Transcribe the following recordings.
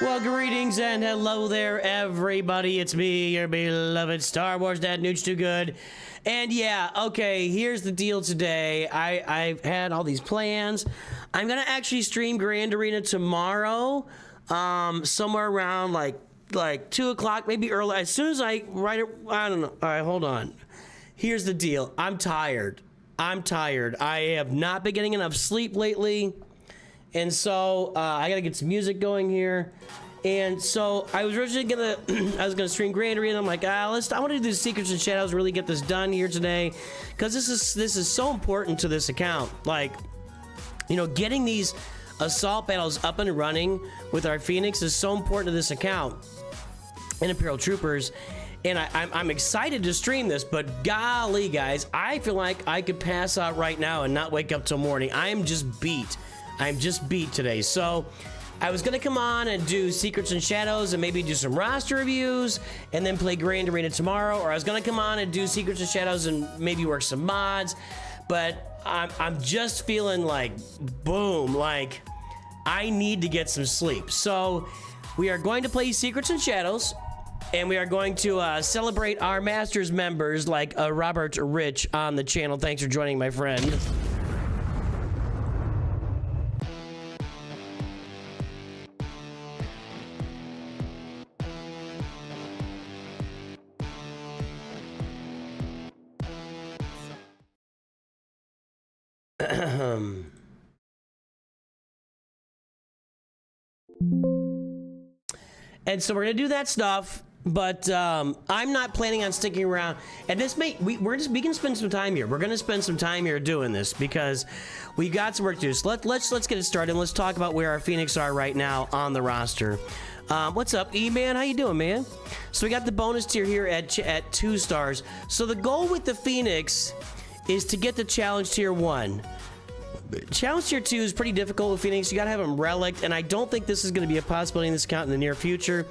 Well, greetings and hello there, everybody. It's me, your beloved Star Wars dad, Nooch2Gud. And yeah, okay, here's the deal today. I've had all these plans. I'm gonna actually stream Grand Arena tomorrow, somewhere around like 2 o'clock, maybe early. As soon as I write it, I don't know. All right, hold on. Here's the deal. I'm tired. I have not been getting enough sleep lately. And so I gotta get some music going here. And so I was originally gonna stream Grand Arena. I'm like, I want to do the Secrets and Shadows, really get this done here today, because this is so important to this account. Like, you know, getting these assault battles up and running with our Phoenix is so important to this account and Imperial Troopers. And I'm excited to stream this, but golly, guys, I feel like I could pass out right now and not wake up till morning. I'm just beat. I'm just beat today. So I was gonna come on and do Secrets and Shadows and maybe do some roster reviews and then play Grand Arena tomorrow, or I was gonna come on and do Secrets and Shadows and maybe work some mods, but I'm just feeling like, boom, like I need to get some sleep. So we are going to play Secrets and Shadows, and we are going to celebrate our Masters members like Robert Rich on the channel. Thanks for joining, my friend. And so we're gonna do that stuff, but I'm not planning on sticking around. And this we can spend some time here. We're gonna spend some time here doing this because we got some work to do. So let's get it started. And let's talk about where our Phoenix are right now on the roster. What's up, E-Man? How you doing, man? So we got the bonus tier here at 2 stars. So the goal with the Phoenix is to get the challenge tier 1. Challenge tier 2 is pretty difficult with Phoenix. You gotta have them relicked, and I don't think this is gonna be a possibility in this account in the near future.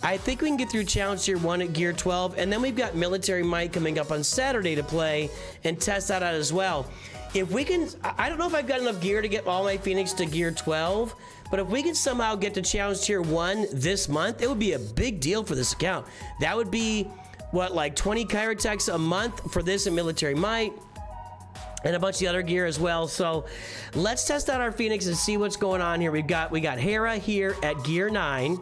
I think we can get through challenge tier 1 at gear 12, and then we've got military might coming up on Saturday to play and test that out as well. If we can, I don't know if I've got enough gear to get all my Phoenix to gear 12, but if we can somehow get to challenge tier 1 this month, it would be a big deal for this account. That would be, what, like 20 Chirotechs a month for this and military might, and a bunch of the other gear as well. So let's test out our Phoenix and see what's going on here. We got Hera here at gear 9,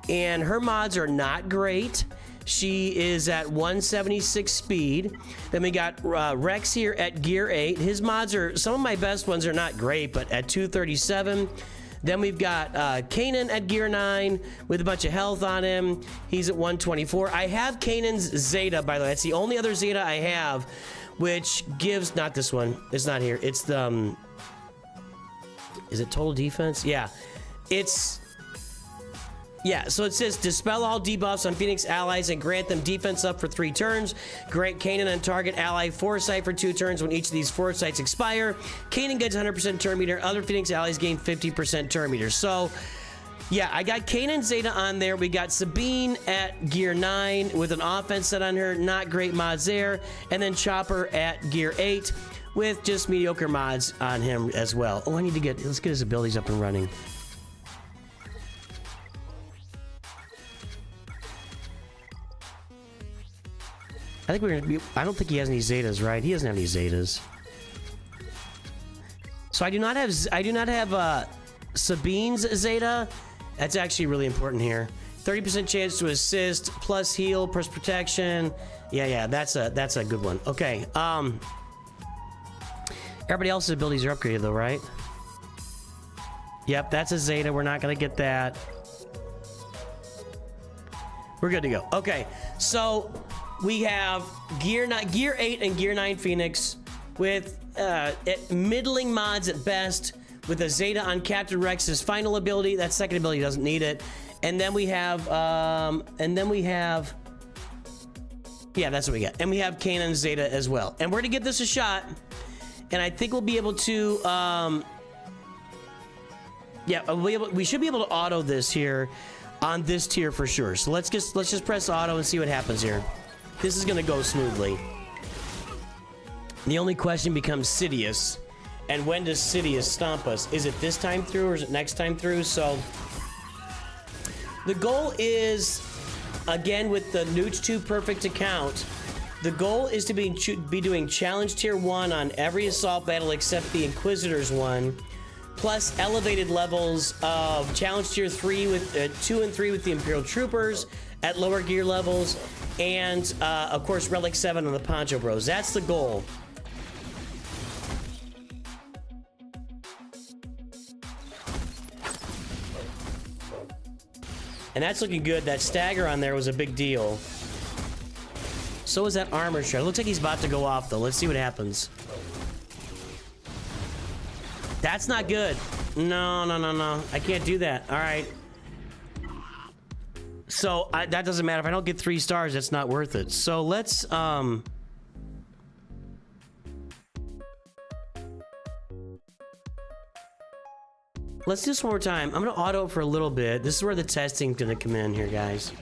and her mods are not great. She is at 176 speed. Then we got Rex here at gear 8. His mods are, some of my best ones are not great, but at 237. Then we've got Kanan at gear 9 with a bunch of health on him. He's at 124. I have Kanan's Zeta, by the way. That's the only other Zeta I have, which gives, not this one, it's not here, it's the is it total defense? Yeah, it's, yeah, so it says dispel all debuffs on Phoenix allies and grant them defense up for 3 turns. Grant Kanan and target ally foresight for 2 turns. When each of these foresights expire, Kanan gets 100% turn meter. Other Phoenix allies gain 50% turn meter. So yeah, I got Kanan Zeta on there. We got Sabine at gear 9 with an offense set on her. Not great mods there. And then Chopper at gear 8 with just mediocre mods on him as well. Oh, I need to let's get his abilities up and running. I think we're gonna be, I don't think he has any Zetas, right? He doesn't have any Zetas. So I do not have Sabine's Zeta. That's actually really important here. 30% chance to assist, plus heal, plus protection. Yeah, that's a good one. Okay, everybody else's abilities are upgraded though, right? Yep, that's a Zeta. We're not gonna get that. We're good to go. Okay, so we have gear 8 and gear 9 Phoenix with middling mods at best, with a Zeta on Captain Rex's final ability. That second ability doesn't need it. And then we have, yeah, that's what we got. And we have Kanan's Zeta as well. And we're gonna give this a shot. And I think we'll be able to, yeah, we should be able to auto this here on this tier for sure. So let's just press auto and see what happens here. This is gonna go smoothly. The only question becomes Sidious. And when does Sidious stomp us? Is it this time through or is it next time through? So The goal is, again, with the Nooch2 perfect account, the goal is to be doing challenge tier 1 on every assault battle except the Inquisitor's one, plus elevated levels of challenge tier 3 with 2 and 3 with the Imperial Troopers at lower gear levels, and of course Relic 7 on the Poncho Bros. That's the goal. And that's looking good. That stagger on there was a big deal. So is that armor shred. Looks like he's about to go off, though. Let's see what happens. That's not good. No, no, no, no. I can't do that. All right. So that doesn't matter. If I don't get 3 stars, that's not worth it. So let's... Let's do this one more time. I'm gonna auto for a little bit. This is where the testing's gonna come in here, guys.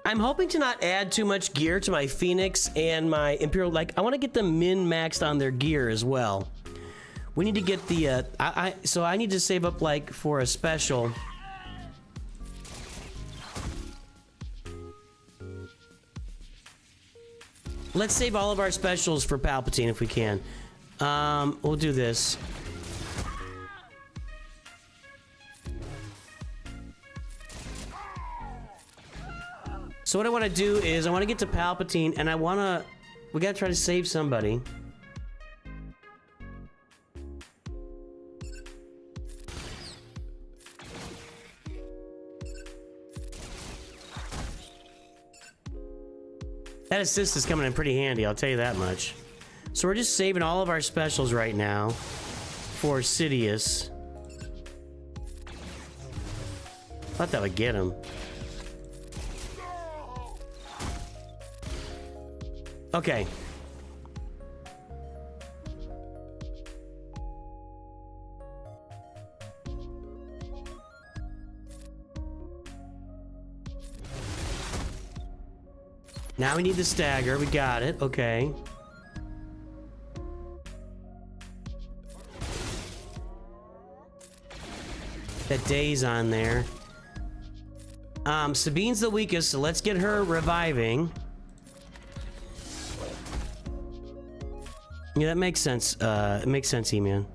I'm hoping to not add too much gear to my Phoenix and my Imperial. Like, I want to get them min-maxed on their gear as well. We need to get the, so I need to save up, like, for a special. Let's save all of our specials for Palpatine if we can. We'll do this. So what I want to do is I want to get to Palpatine, and we gotta try to save somebody. That assist is coming in pretty handy, I'll tell you that much. So we're just saving all of our specials right now for Sidious. Thought that would get him. Okay. Now we need the stagger. We got it. Okay. That Day's on there. Sabine's the weakest, so let's get her reviving. Yeah, that makes sense. It makes sense, E-Man.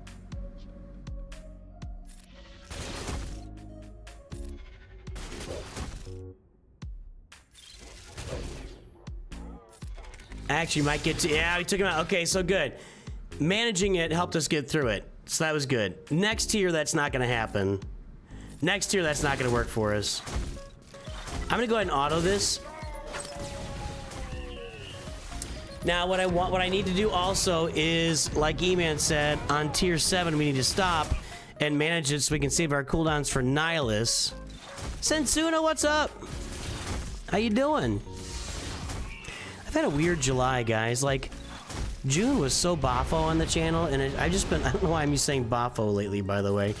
Actually, might get to... Yeah, we took him out. Okay, so good. Managing it helped us get through it. So that was good. Next tier, that's not going to happen. Next tier, that's not going to work for us. I'm going to go ahead and auto this. Now, what I need to do also is, like E-Man said, on tier 7, we need to stop and manage it so we can save our cooldowns for Nihilus. Sensuna, what's up? How you doing? I've had a weird July, guys. Like, June was so boffo on the channel, and I've just been... I don't know why I'm used to saying boffo lately, by the way.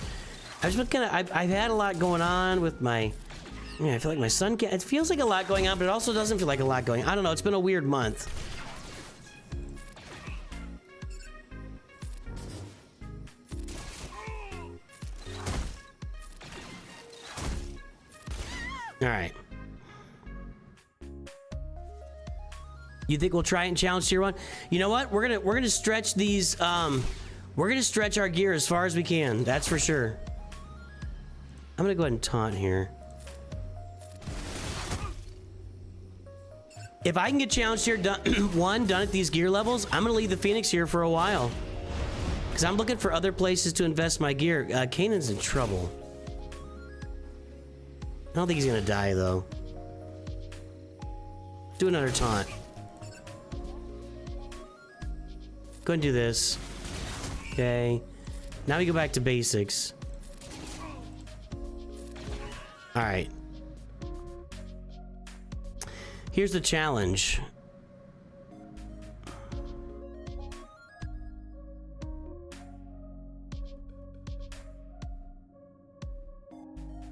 I've just been kind of... I've had a lot going on with my... Yeah, I feel like my son can't... It feels like a lot going on, but it also doesn't feel like a lot going on. I don't know. It's been a weird month. All right. You think we'll try and challenge tier 1? You know what? We're gonna stretch these. We're gonna stretch our gear as far as we can. That's for sure. I'm gonna go ahead and taunt here. If I can get challenge tier 1 done at these gear levels, I'm gonna leave the Phoenix here for a while, because I'm looking for other places to invest my gear. Kanan's in trouble. I don't think he's gonna die, though. Do another taunt. Go ahead and do this. Okay. Now we go back to basics. Alright. Here's the challenge.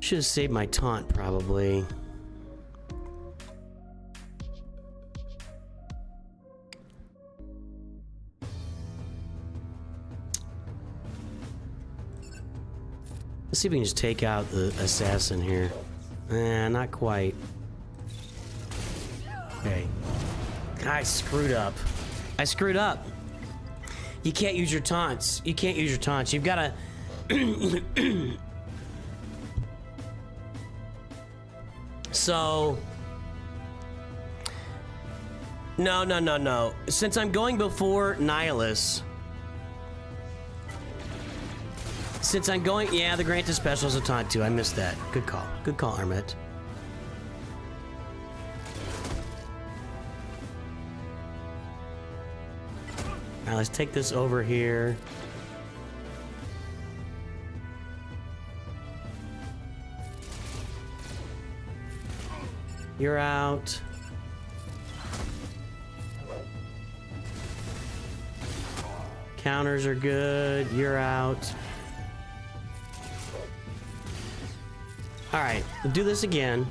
Should have saved my taunt, probably. Let's see if we can just take out the assassin here. Not quite. Okay. I screwed up. I screwed up. You can't use your taunts. You can't use your taunts. You've got to... So... No. Since I'm going before nihilus... Since I'm going... Yeah, the granted special is a taunt too. I missed that. Good call. Good call, Armit. Alright, let's take this over here. You're out. Counters are good. You're out. Alright, we'll do this again.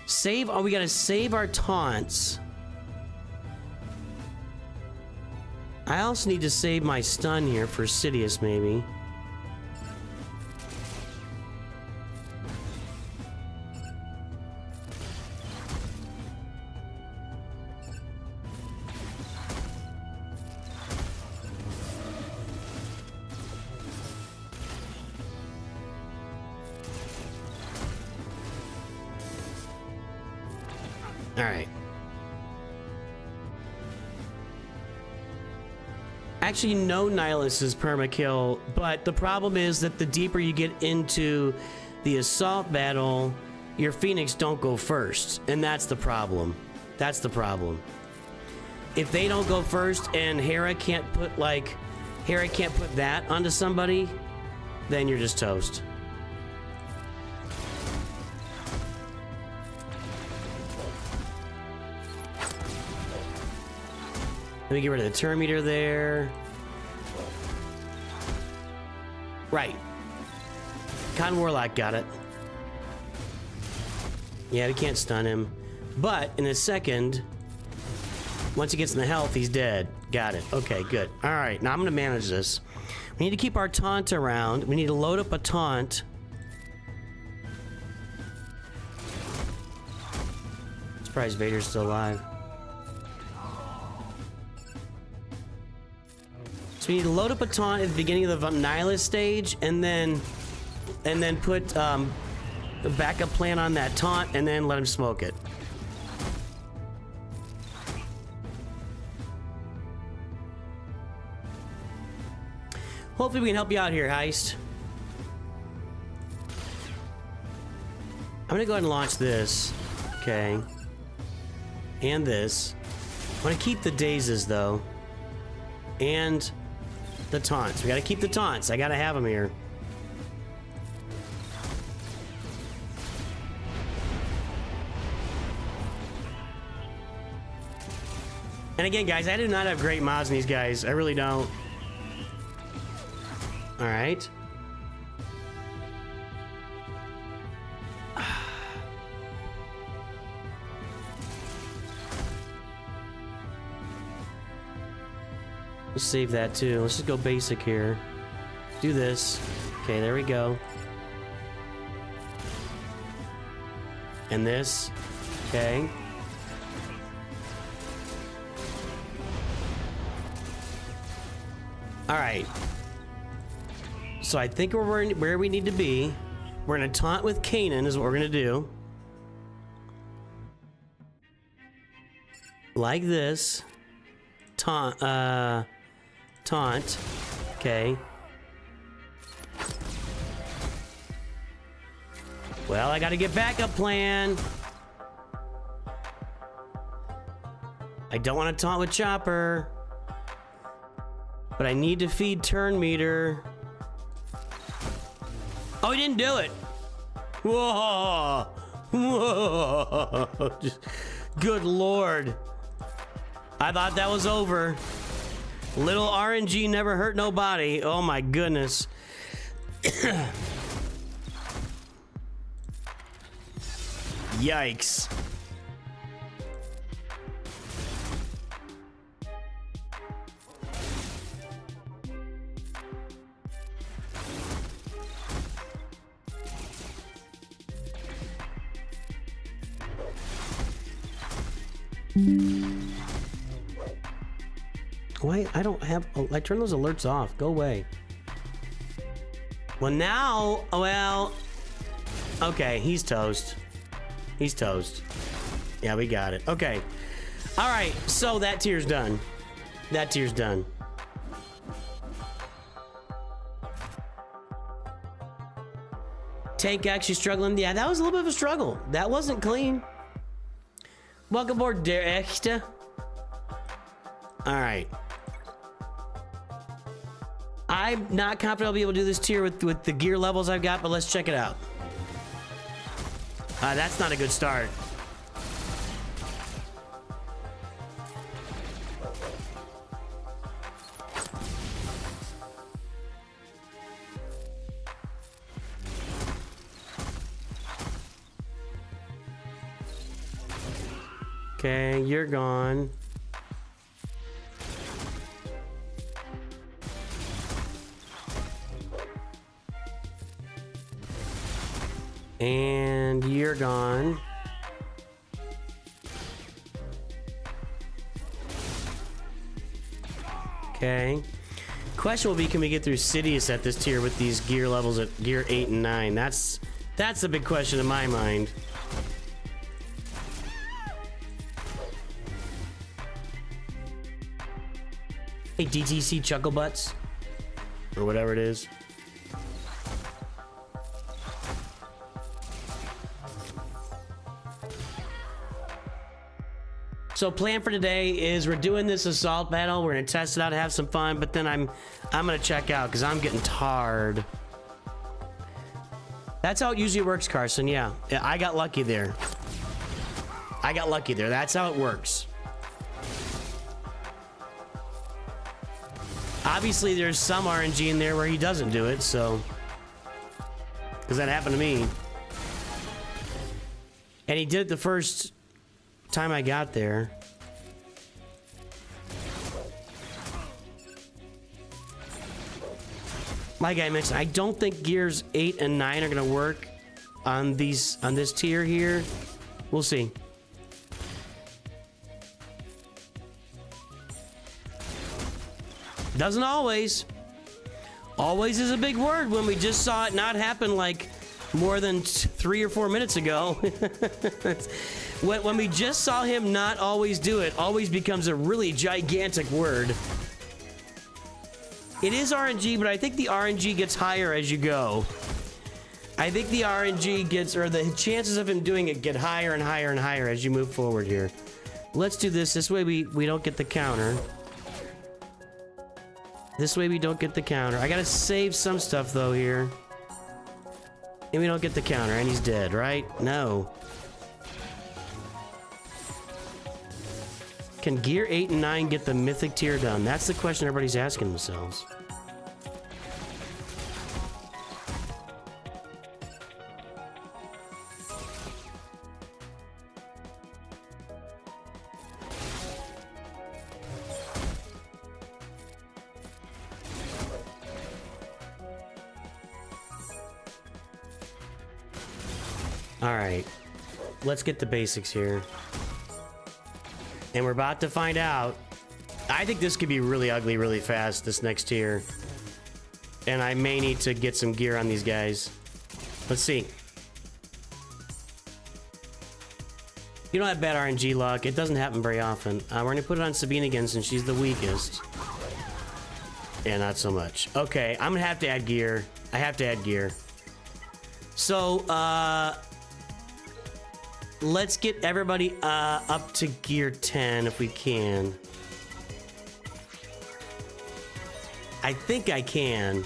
Save. Oh, we gotta save our taunts. I also need to save my stun here for Sidious, maybe. All right. Actually, no nihilus is permakill, but the problem is that the deeper you get into the assault battle, your Phoenix don't go first, and that's the problem. That's the problem. If they don't go first and Hera can't put that onto somebody, then you're just toast. Let me get rid of the turn meter there. Right. Con Warlock got it. Yeah, we can't stun him. But in a second, once he gets in the health, he's dead. Got it. Okay, good. All right, now I'm going to manage this. We need to keep our taunt around. We need to load up a taunt. Surprised Vader's still alive. So we need to load up a taunt at the beginning of the nihilus stage, and then put a backup plan on that taunt, and then let him smoke it. Hopefully we can help you out here, Heist. I'm gonna go ahead and launch this. Okay. And this. I want to keep the dazes though. And the taunts. We gotta keep the taunts. I gotta have them here. And again, guys, I do not have great mods in these guys. I really don't. Alright. Let's save that too. Let's just go basic here. Do this. Okay, there we go. And this. Okay. Alright. So I think we're where we need to be. We're gonna taunt with Kanan is what we're gonna do. Like this. Taunt. Okay. Well, I gotta get backup plan. I don't want to taunt with Chopper. But I need to feed turn meter. Oh, he didn't do it. Whoa. Whoa. Good Lord. I thought that was over. Little RNG never hurt nobody. Oh my goodness. Yikes. Why? I don't have... Oh, I turn those alerts off. Go away. Well, now... Well... Okay, he's toast. He's toast. Yeah, we got it. Okay. All right, so that tier's done. That tier's done. Tank actually struggling. Yeah, that was a little bit of a struggle. That wasn't clean. Welcome aboard, Der Echte. All right. I'm not confident I'll be able to do this tier with the gear levels I've got, but let's check it out. That's not a good start. Okay, you're gone. And you're gone. Okay. Question will be, can we get through Sidious at this tier with these gear levels at gear 8 and 9? That's a big question in my mind. Hey, DTC Chucklebutts, or whatever it is. So plan for today is we're doing this assault battle. We're gonna test it out, have some fun, but then I'm gonna check out because I'm getting tired. That's how it usually works, Carson. Yeah, I got lucky there. I got lucky there. That's how it works. Obviously, there's some RNG in there where he doesn't do it, so... Because that happened to me. And he did it the first time I got there. Like I mentioned, I don't think gears 8 and 9 are going to work on this tier here. We'll see. Doesn't always. Always is a big word when we just saw it not happen like more than 3 or 4 minutes ago. When we just saw him not always do it, always becomes a really gigantic word. It is RNG, but I think the RNG gets higher as you go. I think the RNG gets, or the chances of him doing it get higher and higher and higher as you move forward here. Let's do this. This way we don't get the counter. This way we don't get the counter. I gotta save some stuff though here. And we don't get the counter, and he's dead, right? No. Can gear 8 and 9 get the mythic tier done? That's the question everybody's asking themselves. Alright, let's get the basics here. And we're about to find out. I think this could be really ugly really fast, this next tier. And I may need to get some gear on these guys. Let's see. You don't have bad RNG luck. It doesn't happen very often. We're going to put it on Sabine again since she's the weakest. Yeah, not so much. Okay, I'm going to have to add gear. I have to add gear. So, let's get everybody up to gear 10 if we can. I think I can.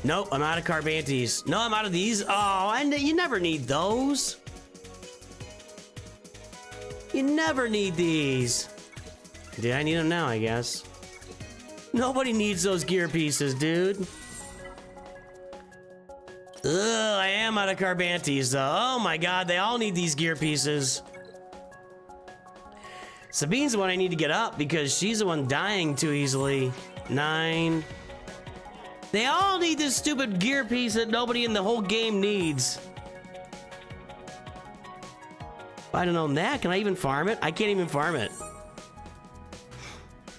Nope, I'm out of Carbantes. No, I'm out of these. Oh, and you never need those. You never need these. Yeah, I need them now, I guess. Nobody needs those gear pieces, dude. Ugh, I am out of Carbantes, though. Oh my god, they all need these gear pieces. Sabine's the one I need to get up because she's the one dying too easily. 9. They all need this stupid gear piece that nobody in the whole game needs. I don't know that. Can I even farm it? I can't even farm it.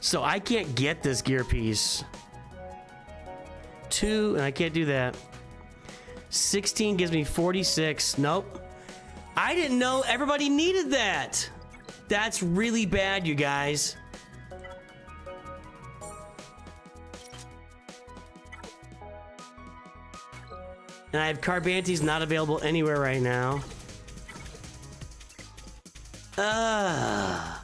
So I can't get this gear piece. 2, and I can't do that. 16 gives me 46. Nope. I didn't know everybody needed that. That's really bad, you guys. And I have Carbantes not available anywhere right now. I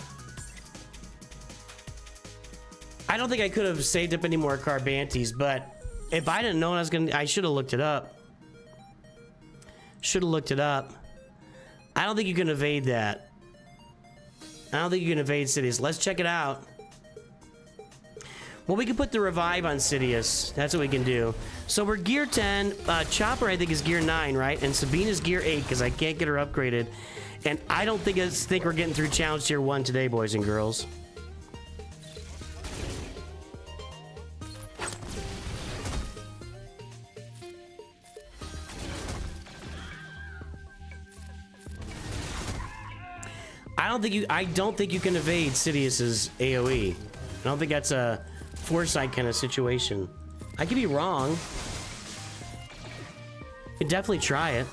don't think I could have saved up any more Carbantes, but if I didn't know I was gonna, I should have looked it up. Should have looked it up. I don't think you can evade that. I don't think you can evade Sidious. Let's check it out. Well, we can put the revive on Sidious. That's what we can do. So we're gear 10. Chopper, I think, is gear 9, right? And Sabine is gear 8 because I can't get her upgraded. And I don't think we're getting through challenge tier 1 today, boys and girls. I don't think you can evade Sidious's AoE. I don't think that's a foresight kind of situation. I could be wrong. You can definitely try it.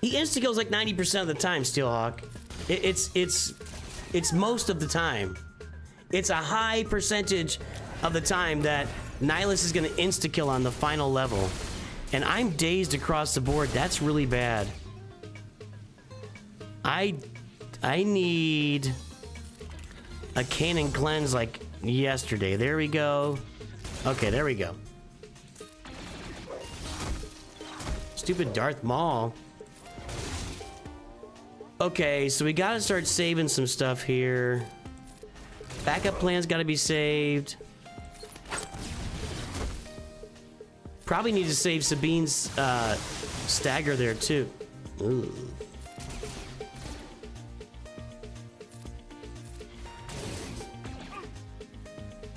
He insta-kills like 90% of the time, Steelhawk. It's most of the time. It's a high percentage of the time that Nihilus is gonna insta-kill on the final level. And I'm dazed across the board. That's really bad. I need a Cannon Cleanse like yesterday. There we go. Okay, there we go. Stupid Darth Maul. Okay, so we gotta start saving some stuff here. Backup plan's gotta be saved. Probably need to save Sabine's stagger there too. Ooh.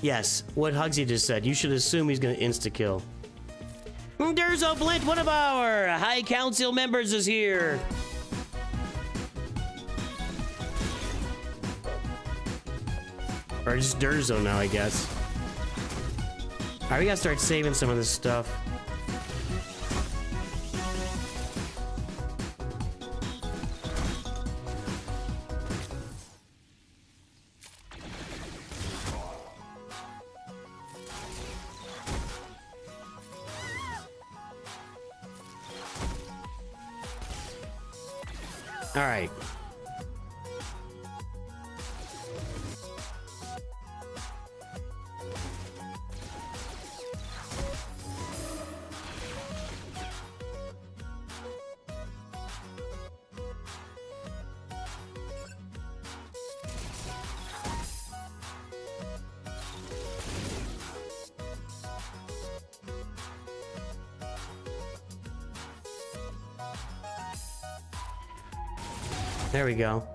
Yes, what Hugsy just said. You should assume he's gonna insta-kill. Durzo Blint, one of our High Council members is here. Or just Durzo now, I guess. Alright, we gotta start saving some of this stuff. Alright. There we go.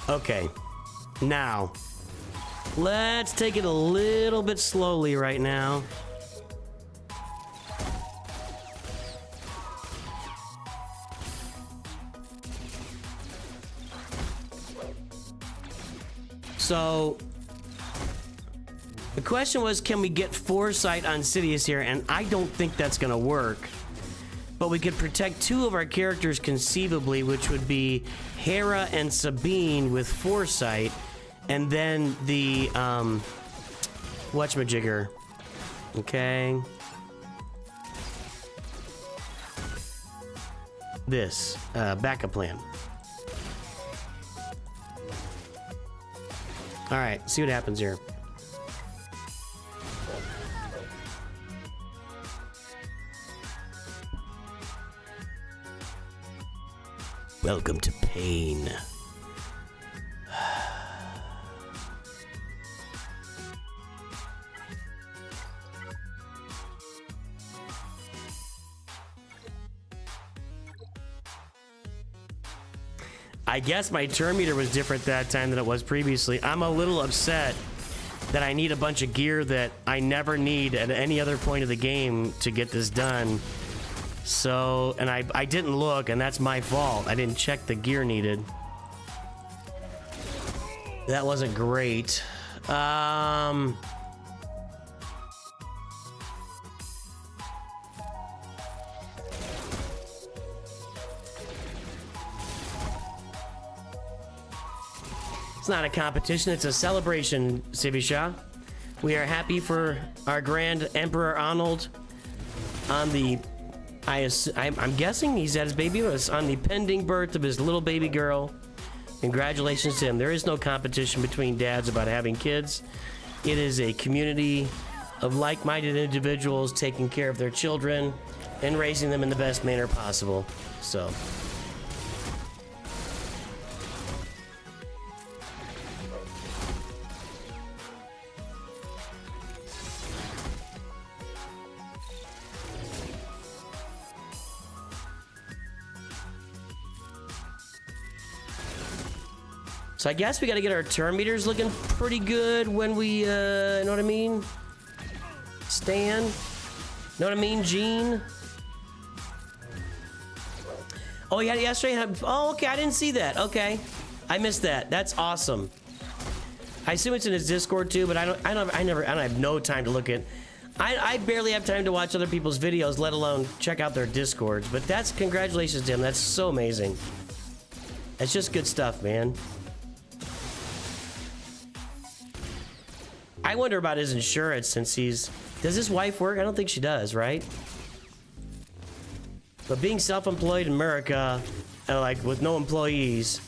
Okay. Now, let's take it a little bit slowly right now. So, the question was, can we get foresight on Sidious here? And I don't think that's gonna work. But we could protect 2 of our characters conceivably, which would be Hera and Sabine with foresight, and then the whatchamajigger. Okay. This backup plan. All right, see what happens here. Welcome to pain. I guess my turn meter was different that time than it was previously. I'm a little upset that I need a bunch of gear that I never need at any other point of the game to get this done. So, and I didn't look, and that's my fault. I didn't check the gear needed. That wasn't great. It's not a competition, it's a celebration, Sibisha. We are happy for our Grand Emperor Arnold on the... I'm guessing he's at his baby, was on the pending birth of his little baby girl. Congratulations to him. There is no competition between dads about having kids. It is a community of like-minded individuals taking care of their children and raising them in the best manner possible. So... So I guess we gotta get our turn meters looking pretty good when we, know what I mean? Stan? Know what I mean, Gene? Oh, yeah, yesterday. Oh, okay, I didn't see that. Okay, I missed that. That's awesome. I assume it's in his Discord too, but I don't have no time to look at. I barely have time to watch other people's videos, let alone check out their Discords. But that's congratulations to him. That's so amazing. That's just good stuff, man. I wonder about his insurance since he's... Does his wife work? I don't think she does, right? But being self-employed in America, like with no employees,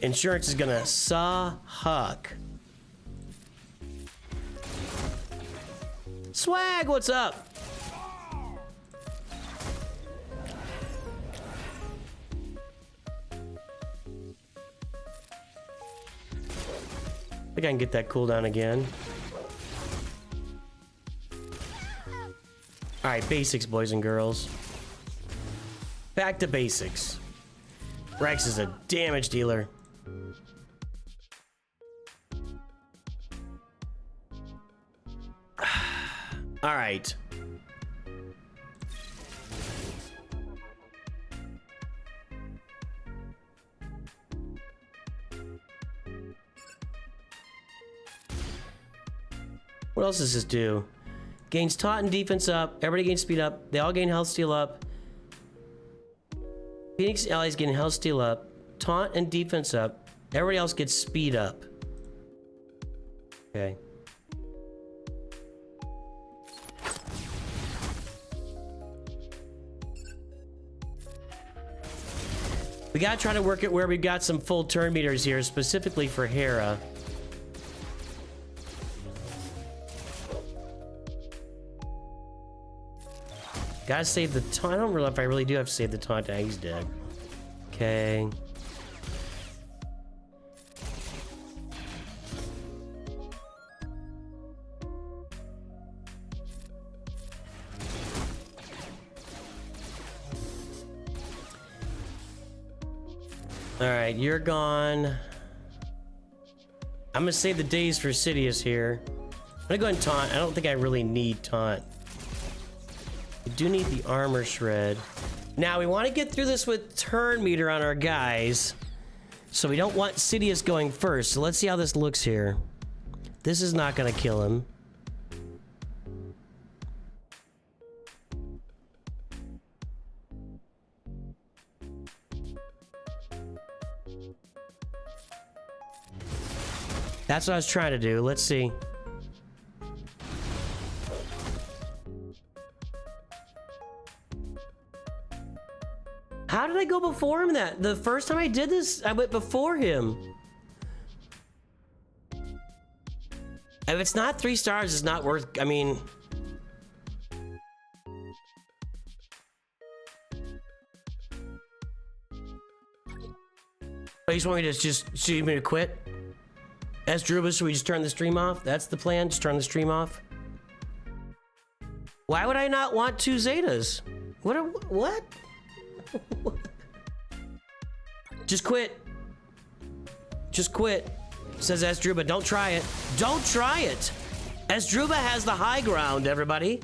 insurance is gonna suck. Swag, what's up? I think I can get that cooldown again. Alright, basics, boys and girls. Back to basics. Rex is a damage dealer. Alright. What else does this do? Gains taunt and defense up. Everybody gains speed up. They all gain health steal up. Phoenix allies gain health steal up. Taunt and defense up. Everybody else gets speed up. Okay. We gotta try to work it where we've got some full turn meters here, specifically for Hera. Gotta save the taunt. I don't know if I really do have to save the taunt. He's dead. Okay. Alright, you're gone. I'm gonna save the days for Sidious here. I'm gonna go ahead and taunt. I don't think I really need taunt. We do need the armor shred. Now, we want to get through this with turn meter on our guys. So we don't want Sidious going first. So let's see how this looks here. This is not going to kill him. That's what I was trying to do. Let's see. How did I go before him that? The first time I did this, I went before him. If it's not 3 stars, it's not worth, I mean... Oh, you just want me to just you me to quit? As Drubus, should we just turn the stream off? That's the plan, just turn the stream off? Why would I not want 2 Zetas? What? Just quit. Just quit. says Esdruba. Don't try it. Don't try it. Esdruba has the high ground, everybody.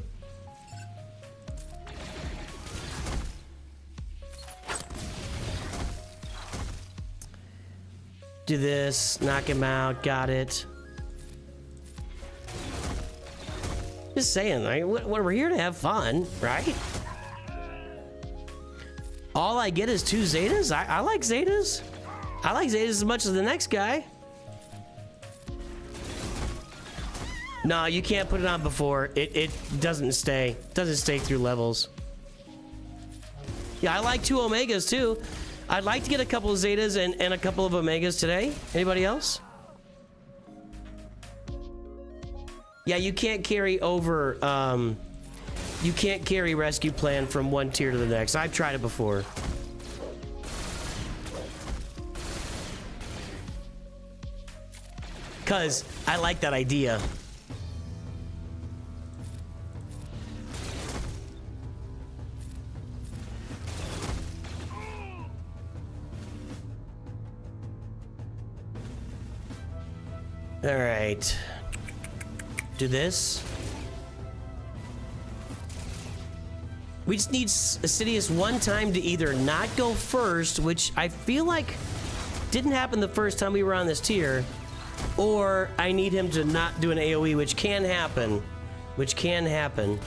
Do this, knock him out, got it. Just saying, right? We're here to have fun, right? All I get is 2 Zetas? I like Zetas. I like Zetas as much as the next guy. No, you can't put it on before. It doesn't stay. Doesn't stay through levels. Yeah, I like 2 Omegas too. I'd like to get a couple of Zetas and a couple of Omegas today. Anybody else? Yeah, you can't carry over, you can't carry Rescue Plan from one tier to the next. I've tried it before. Because I like that idea. All right. Do this. We just need Sidious one time to either not go first, which I feel like didn't happen the first time we were on this tier, or I need him to not do an AoE, which can happen. Which can happen.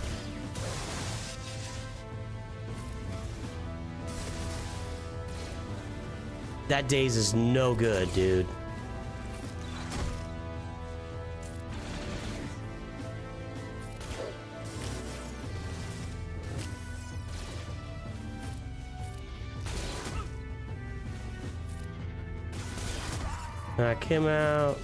That daze is no good, dude. Knock him out.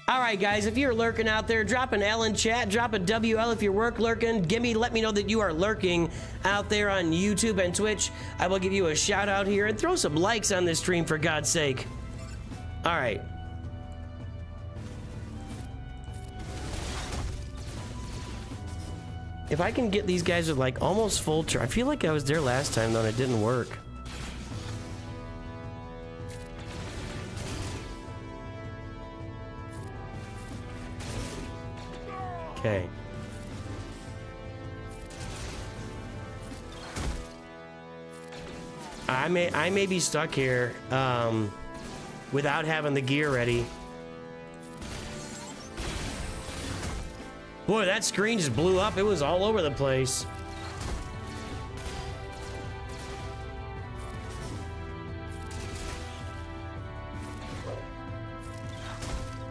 All right, guys, if you're lurking out there, drop an L in chat, drop a WL if you're lurking. Let me know that you are lurking out there on YouTube and Twitch. I will give you a shout out here and throw some likes on this stream for God's sake. All right. If I can get these guys with like almost full turn, I feel like I was there last time though and it didn't work. Okay. I may be stuck here without having the gear ready. Boy, that screen just blew up. It was all over the place.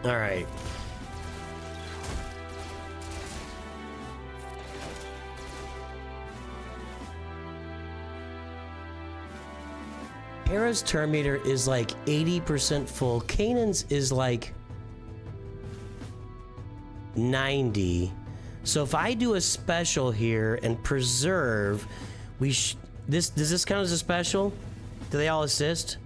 All right. Hera's turn meter is like 80% full. Kanan's is like 90. So if I do a special here and preserve, does this count as a special? Do they all assist?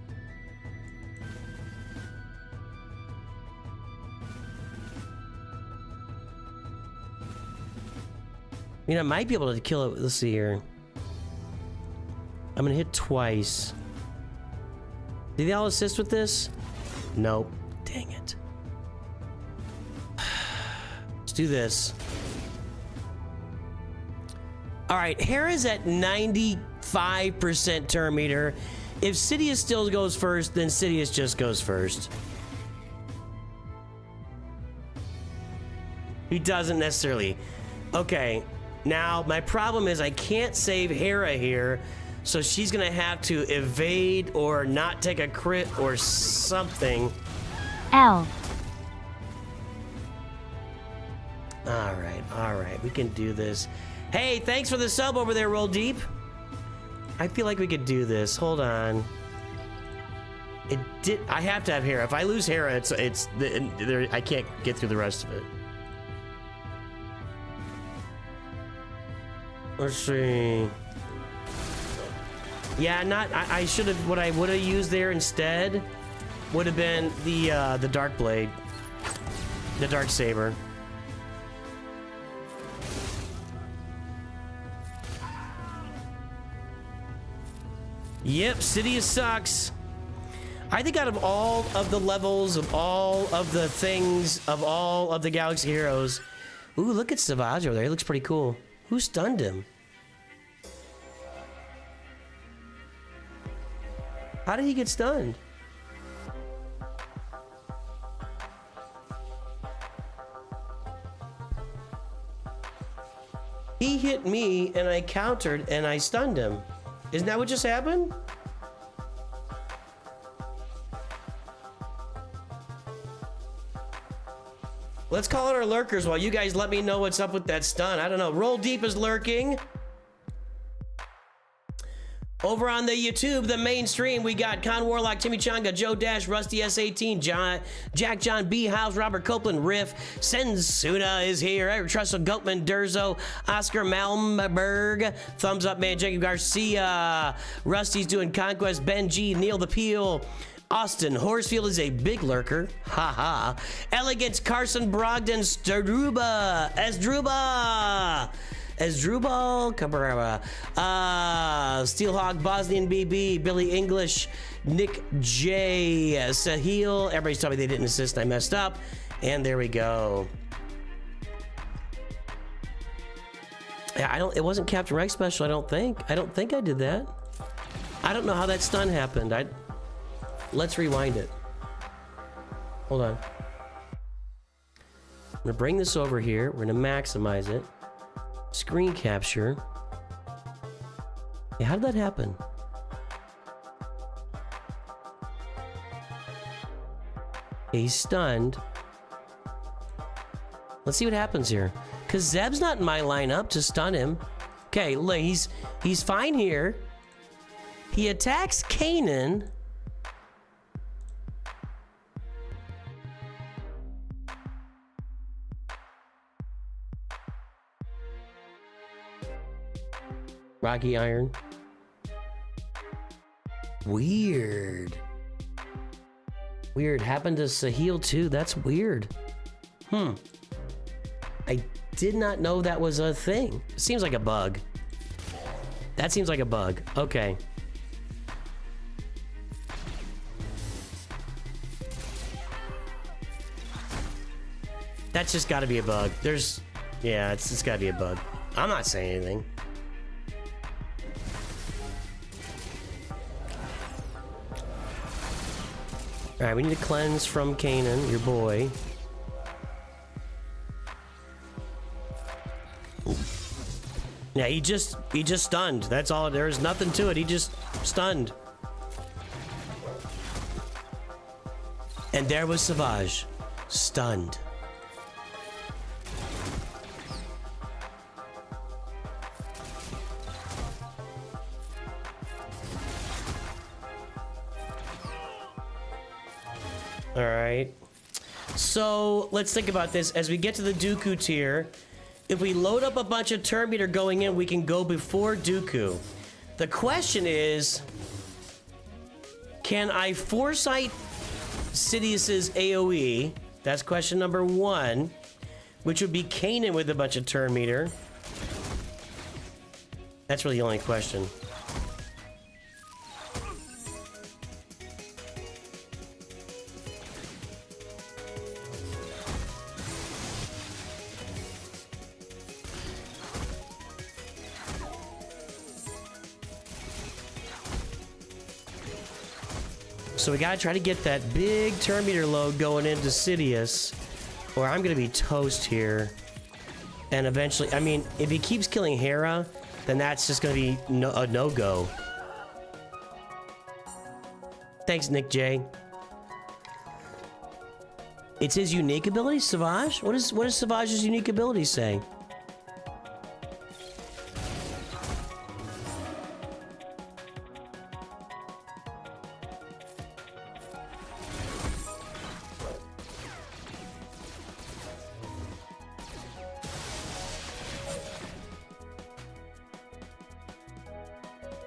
I mean, I might be able to kill it. Let's see here. I'm gonna hit twice. Do they all assist with this? Nope. Dang it. Let's do this. All right, Hera's at 95% turn meter. If Sidious still goes first, then Sidious just goes first. He doesn't necessarily. Okay, now my problem is I can't save Hera here, so she's gonna have to evade or not take a crit or something. L. All right, we can do this. Hey, thanks for the sub over there, Roll Deep. I feel like we could do this. Hold on. I have to have Hera. If I lose Hera, I can't get through the rest of it. Let's see. Yeah, I should have. What I would have used there instead would have been the Dark Blade. The dark saber. Yep, Sidious sucks. I think out of all of the levels, of all of the things, of all of the Galaxy heroes... Ooh, look at Savage over there. He looks pretty cool. Who stunned him? How did he get stunned? He hit me and I countered and I stunned him. Isn't that what just happened? Let's call out our lurkers while you guys let me know what's up with that stun. I don't know. Roll Deep is lurking. Over on the YouTube, the mainstream, we got Con Warlock, Timmy Changa, Joe Dash, Rusty S18, Jack John B. House, Robert Copeland, Riff, Sensuna is here, Eric Trussell, Goatman, Durzo, Oscar Malmberg, Thumbs Up Man, Jacob Garcia, Rusty's doing Conquest, Ben G, Neil the Peel, Austin Horsfield is a big lurker. Haha. Elegance, Carson Brogdon, Esdrubal Cabrera, Steelhawk, Bosnian BB, Billy English, Nick J, Sahil. Everybody's telling me they didn't assist. I messed up. And there we go. Yeah, it wasn't Captain Rex special, I don't think. I don't think I did that. I don't know how that stun happened. Let's rewind it. Hold on. I'm gonna bring this over here. We're gonna maximize it. Screen capture. Yeah, how did that happen? Okay, he's stunned. Let's see what happens here. Because Zeb's not in my lineup to stun him. Okay, look, he's fine here. He attacks Kanan. Rocky Iron. Weird. Weird. Happened to Sahil too. That's weird. I did not know that was a thing. Seems like a bug. That seems like a bug. Okay. That's just gotta be a bug. Yeah, it's gotta be a bug. I'm not saying anything. All right, we need to cleanse from Kanan, your boy. Yeah, he just stunned. That's all. There's nothing to it. He just stunned. And there was Savage, stunned. All right. So let's think about this. As we get to the Dooku tier, if we load up a bunch of turn meter going in, we can go before Dooku. The question is, can I foresight Sidious's AoE? That's question number one, which would be Kanan with a bunch of turn meter. That's really the only question. So we gotta try to get that big turn meter load going into Sidious, or I'm gonna be toast here. And eventually, I mean, if he keeps killing Hera, then that's just gonna be a no-go. Thanks, Nick J. It's his unique ability, Savage? What is Savage's unique ability say?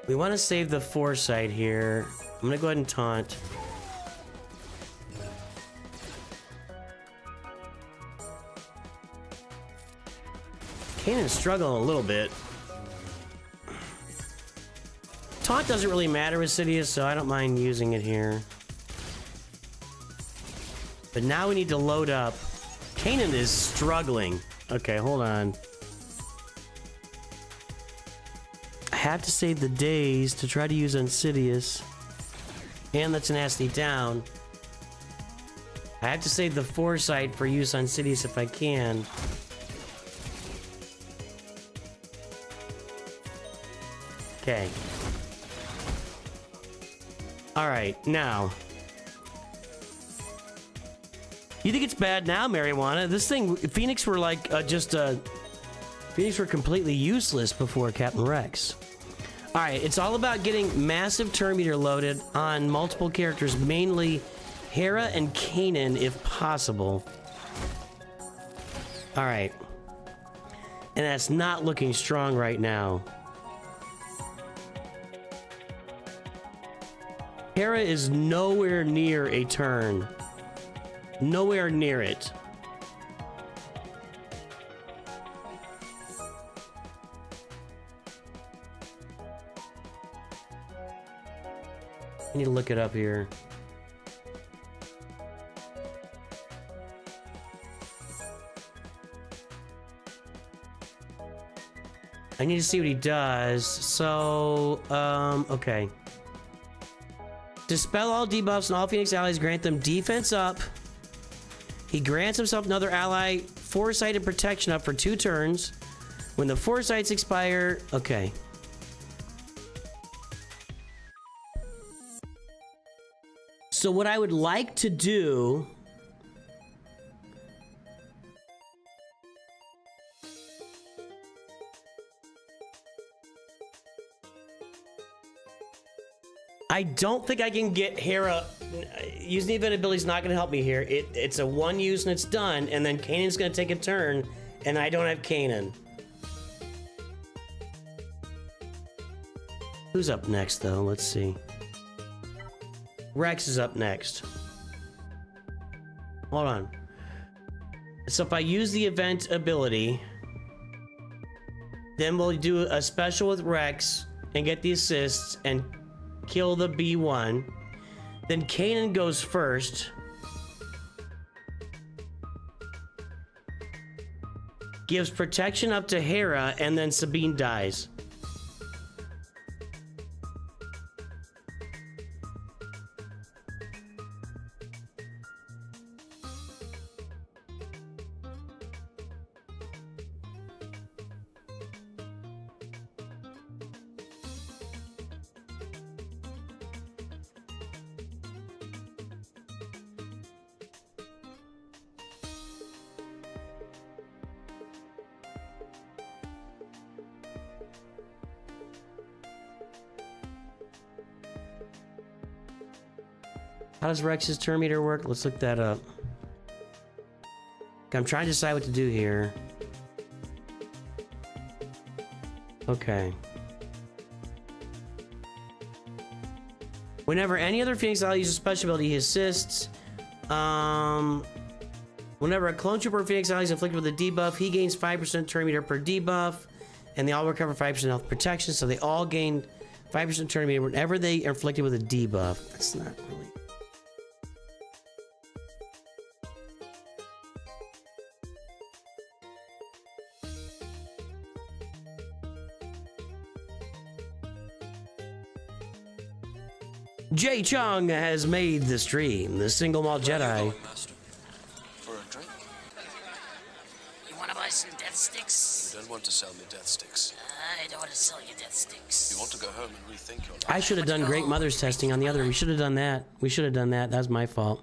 We want to save the foresight here. I'm gonna go ahead and taunt. Kanan's struggling a little bit. Taunt doesn't really matter with Sidious, so I don't mind using it here. But now we need to load up. Kanan is struggling. Okay, hold on. I have to save the days to try to use Insidious. And the tenacity down. I have to save the foresight for use on Sidious if I can. Okay. Alright, now. You think it's bad now, Marijuana? This thing, Phoenix were like Phoenix were completely useless before Captain Rex. Alright, it's all about getting massive turn meter loaded on multiple characters, mainly Hera and Kanan, if possible. Alright. And that's not looking strong right now. Hera is nowhere near a turn. Nowhere near it. I need to look it up here. I need to see what he does. So, okay. Dispel all debuffs and all Phoenix allies, grant them defense up. He grants himself another ally foresight and protection up for 2 turns. When the foresights expire, okay. So what I would like to do I don't think I can get Hera. Using the event ability is not going to help me here. It's a 1 use and it's done, and then Kanan's going to take a turn, and I don't have Kanan. Who's up next, though? Let's see. Rex is up next. Hold on. So if I use the event ability, then we'll do a special with Rex and get the assists and kill the B1. Then Kanan goes first. Gives protection up to Hera, and then Sabine dies. How does Rex's turn meter work? Let's look that up. I'm trying to decide what to do here. Okay. Whenever any other Phoenix ally uses a special ability, he assists. Whenever a clone trooper or Phoenix ally is inflicted with a debuff, he gains 5% turn meter per debuff, and they all recover 5% health protection, so they all gain 5% turn meter whenever they are inflicted with a debuff. That's not really... Jay Chung has made the stream, the single malt Jedi. For a drink? You want to buy some death sticks? You don't want to sell me death sticks. I don't want to sell you death sticks. You want to go home and rethink your life. I should have done Great Mother's testing on the other. We should have done that. We should have done that. That was my fault.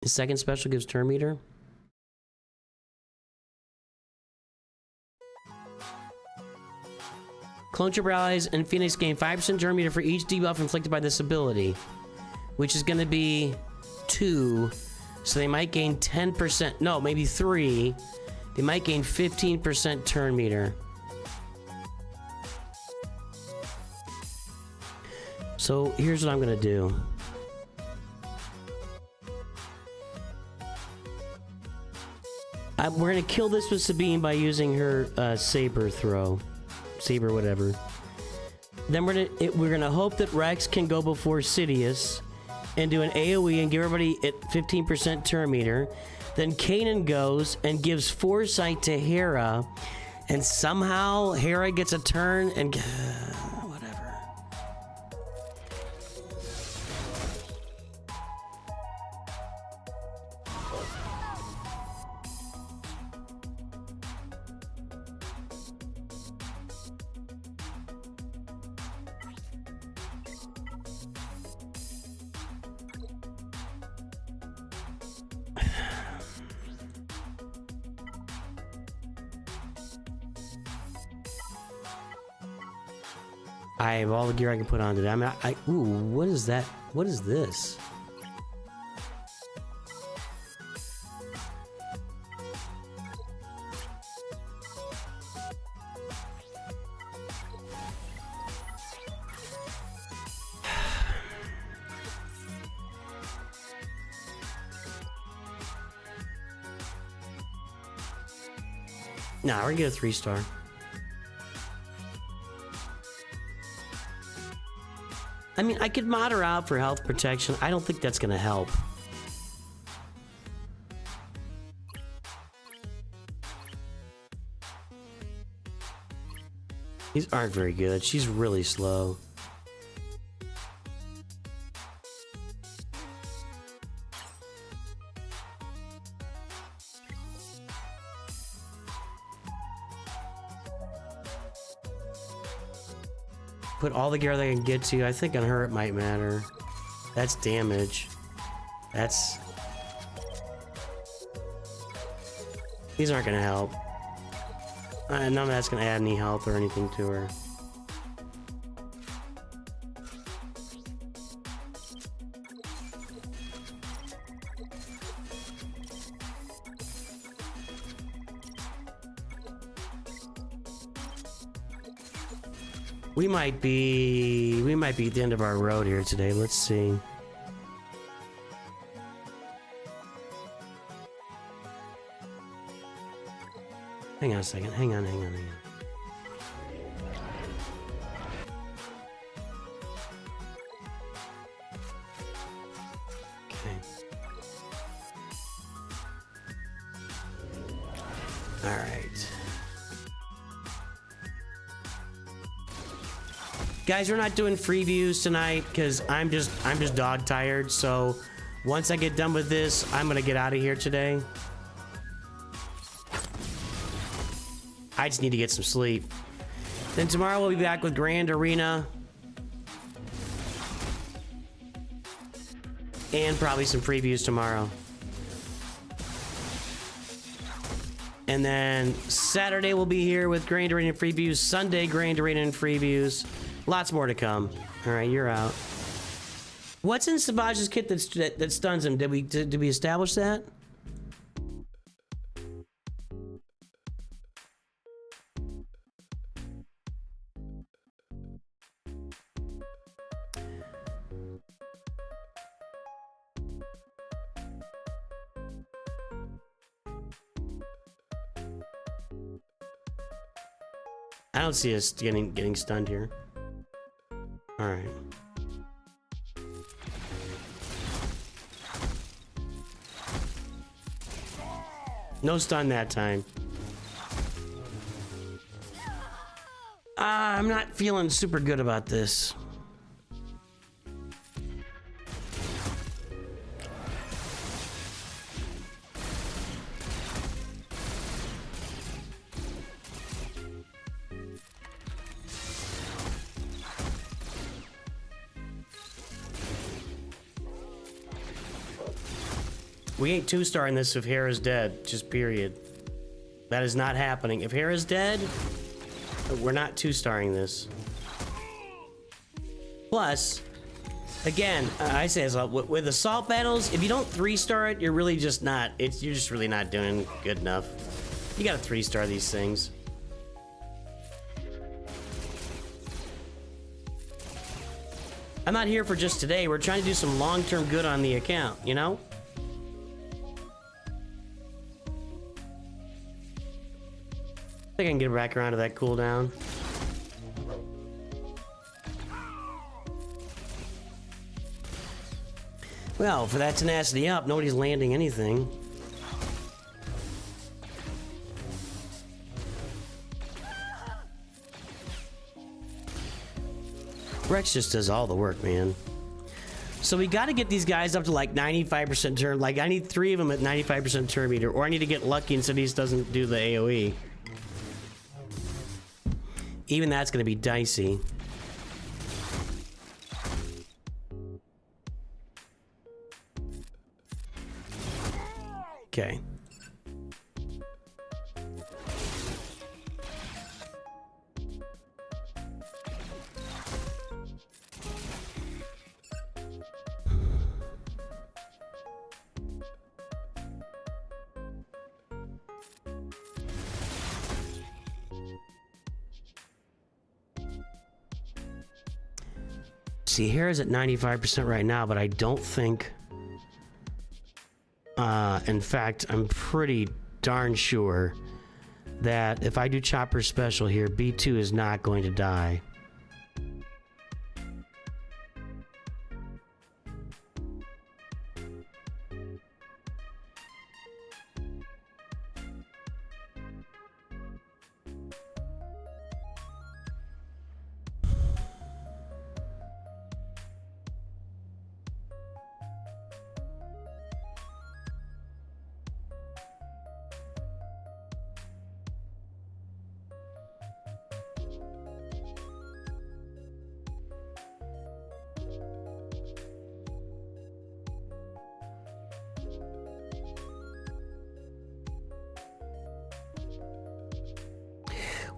The second special gives turn meter. Clone Trooper allies and Phoenix gain 5% turn meter for each debuff inflicted by this ability, which is going to be 2. So they might gain 10%. No, maybe 3. They might gain 15% turn meter. So here's what I'm going to do. We're gonna kill this with Sabine by using her saber throw. Saber whatever. Then we're gonna hope that Rex can go before Sidious and do an AoE and give everybody at 15% turn meter. Then Kanan goes and gives Foresight to Hera, and somehow Hera gets a turn and whatever. I have all the gear I can put on today. I mean, ooh, what is that? What is this? Nah, we're gonna get a 3-star. I mean, I could mod her out for health protection. I don't think that's gonna help. These aren't very good. She's really slow. Put all the gear they can get to. I think on her it might matter. That's damage. That's... These aren't gonna help. None of that's gonna add any health or anything to her. We might be at the end of our road here today. Let's see. Hang on a second. Hang on. Okay. All right. Guys, we're not doing free views tonight because I'm just dog tired. So once I get done with this, I'm gonna get out of here today. I just need to get some sleep. Then tomorrow we'll be back with Grand Arena and probably some free views tomorrow. And then Saturday we'll be here with Grand Arena and free views. Sunday, Grand Arena and free views. Lots more to come. All right, you're out. What's in Savage's kit that stuns him? Did we establish that? I don't see us getting stunned here. All right. No stun that time. I'm not feeling super good about this. We ain't 2-starring this if Hera's dead, just period. That is not happening. If Hera's dead, we're not 2-starring this. Plus, again, I say this with assault battles, if you don't 3-star it, you're really just not, you're just really not doing good enough. You gotta 3-star these things. I'm not here for just today. We're trying to do some long-term good on the account, you know? think I can get back around to that cooldown. Well, for that tenacity up, nobody's landing anything. Rex just does all the work, man. So we got to get these guys up to like 95% turn. Like I need 3 of them at 95% turn meter, or I need to get lucky and Siddies doesn't do the AoE. Even that's going to be dicey. Okay. See, Hera's at 95% right now, but I don't think... in fact, I'm pretty darn sure that if I do Chopper Special here, B2 is not going to die.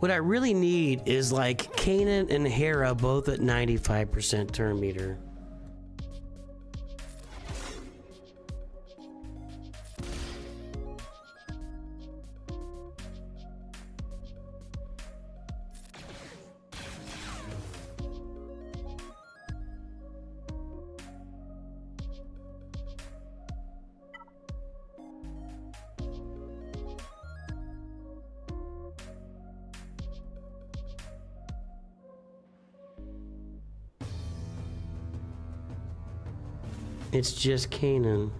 What I really need is like Kanan and Hera both at 95% turn meter. It's just Kanan.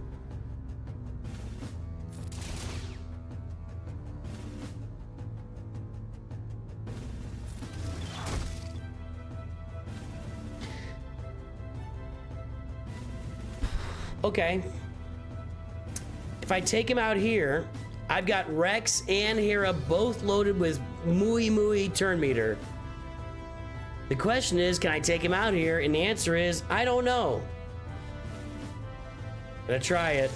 Okay. If I take him out here, I've got Rex and Hera both loaded with Mui turn meter. The question is, can I take him out here? And the answer is, I don't know. Gonna try it.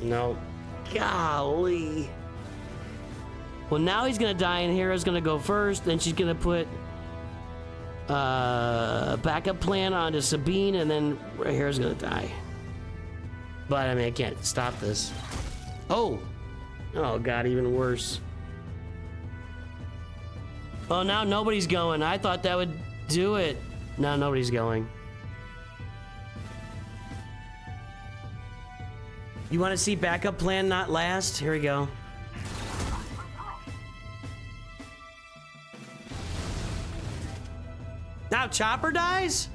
No. Golly. Well, now he's gonna die and Hera's gonna go first. Then she's gonna put a backup plan onto Sabine, and then Hera's gonna die. But I mean, I can't stop this. Oh. Oh God, even worse. Oh, now nobody's going. I thought that would do it. Now nobody's going. You want to see backup plan not last? Here we go. Now Chopper dies?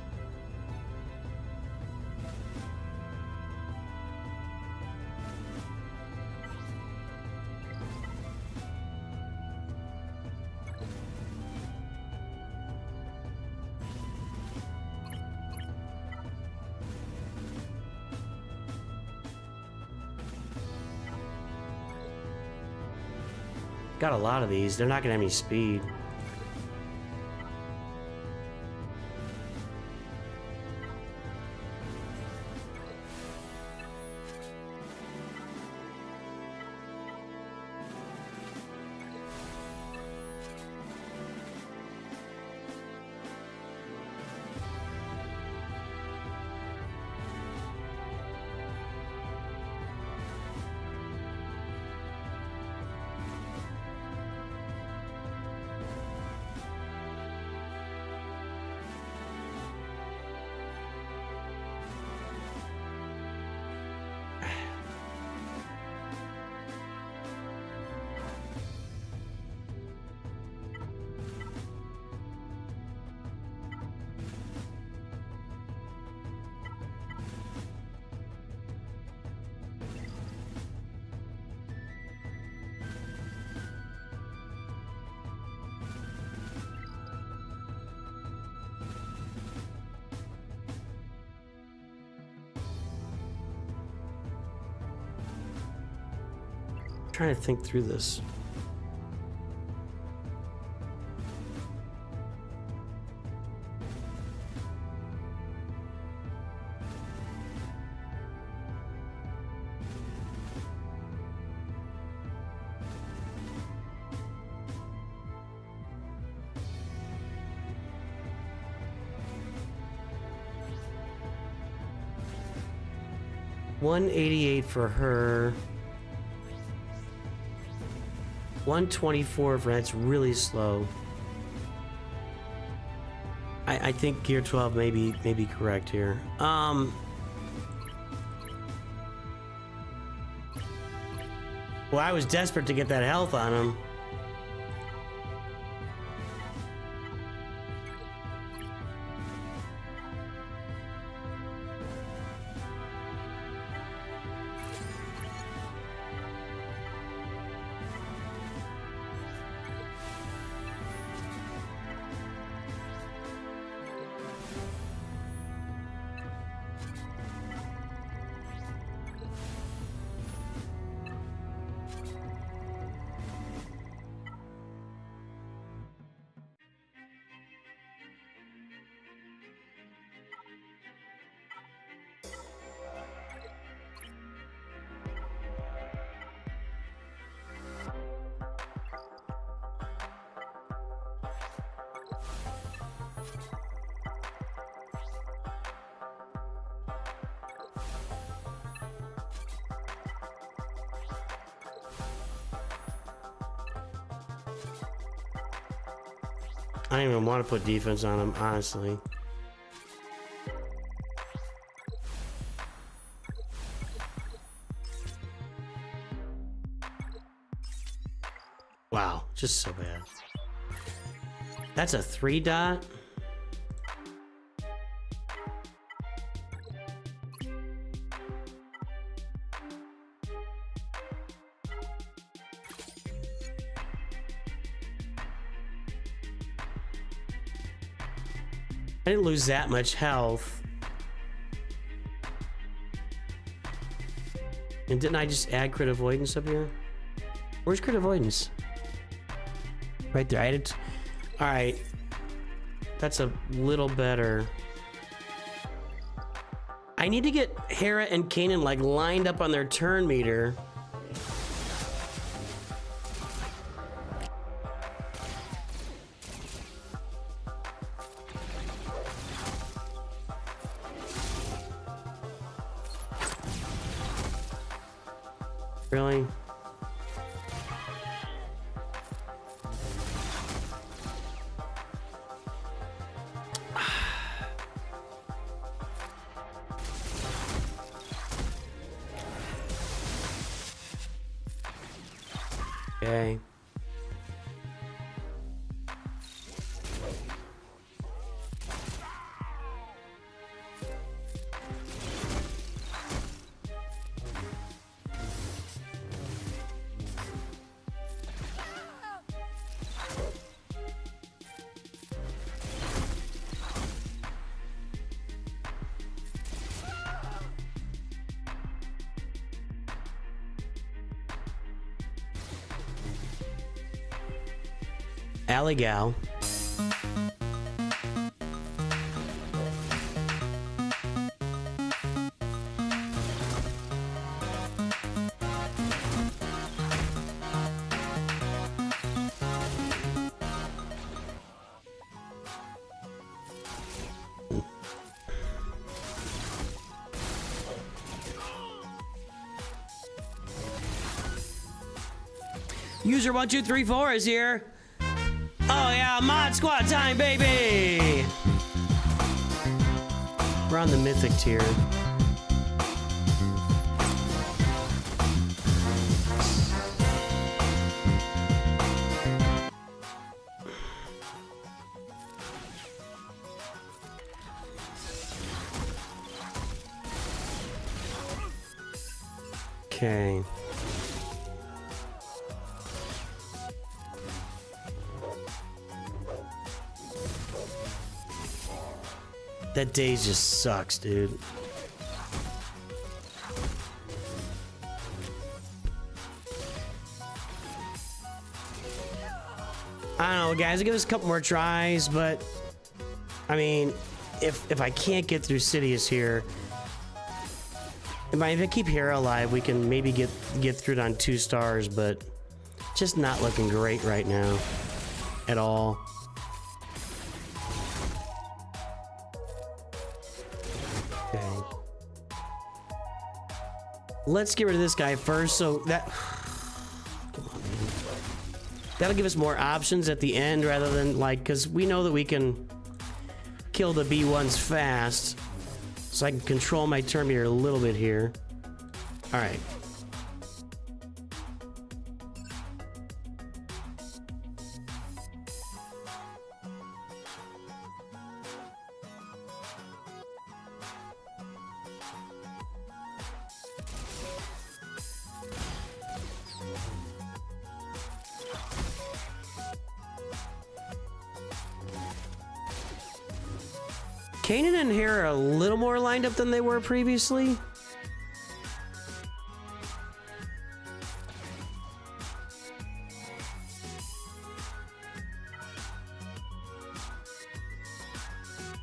Got a lot of these. They're not gonna have any speed. trying to think through this. $188 for her. 124 for that's really slow. I think gear 12 may be correct here. Well, I was desperate to get that health on him. I don't even want to put defense on him, honestly. Wow, just so bad. That's a 3-dot. I didn't lose that much health. And didn't I just add crit avoidance up here? Where's crit avoidance? Right there. I added. All right. That's a little better. I need to get Hera and Kanan like lined up on their turn meter. Really? Okay. Alley gal. User 1234 is here. Oh yeah, mod squad time, baby! We're on the Mythic tier. Okay. That day just sucks, dude. I don't know, guys. I'll give us a couple more tries, but I mean, if I can't get through Sidious here, if I keep Hera alive, we can maybe get through it on 2 stars, but just not looking great right now at all. Okay. Let's get rid of this guy first, so that... Come on, man. That'll give us more options at the end rather than, like, because we know that we can kill the B1s fast, so I can control my turn meter a little bit here. All right. Kanan and Hera are a little more lined up than they were previously.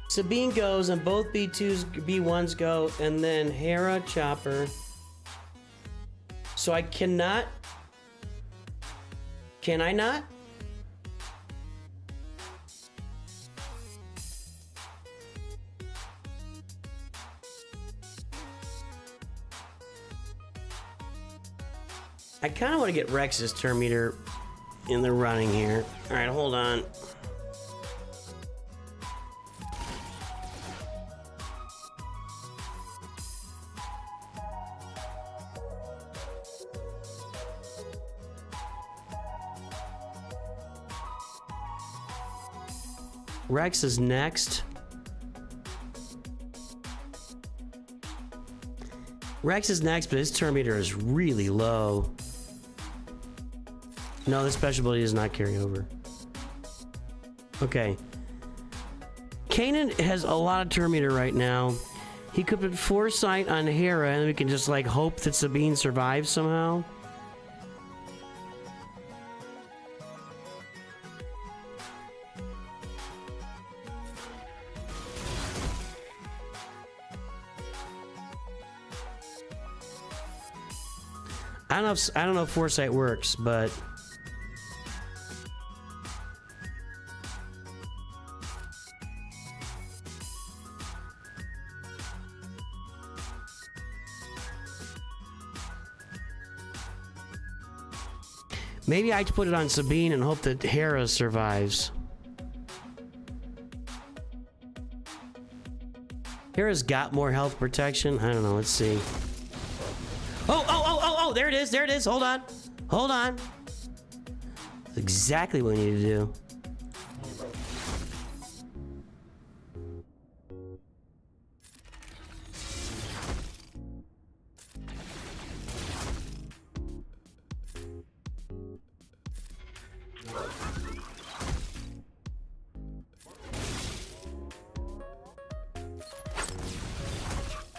Sabine goes and both B2s, B1s go, and then Hera, Chopper. So I cannot... Can I not? I kind of want to get Rex's turn meter in the running here. All right, hold on. Rex is next. Rex is next, but his turn meter is really low. No, the special ability does not carry over. Okay. Kanan has a lot of turn meter right now. He could put Foresight on Hera, and we can just like hope that Sabine survives somehow. I don't know if Foresight works, but maybe I could put it on Sabine and hope that Hera survives. Hera's got more health protection. I don't know. Let's see. Oh, there it is. There it is. Hold on. Hold on. That's exactly what we need to do.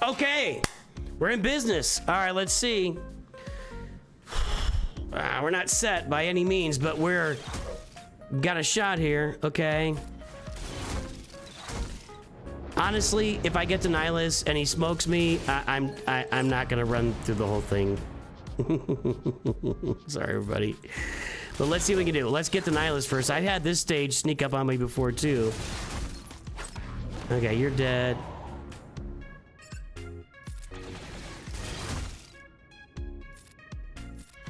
Okay, we're in business. All right, let's see. We're not set by any means, but we're got a shot here. Okay. Honestly, if I get to Nihilus and he smokes me, I'm not gonna run through the whole thing. Sorry, everybody. But let's see what we can do. Let's get to Nihilus first. I had this stage sneak up on me before too. Okay, you're dead.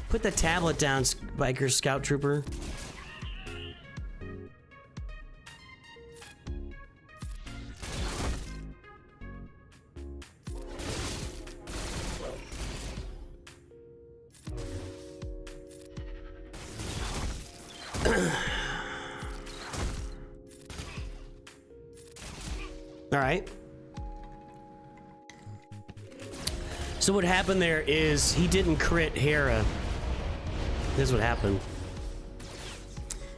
Put the tablet down, biker scout trooper. All right. So what happened there is he didn't crit Hera. This is what happened.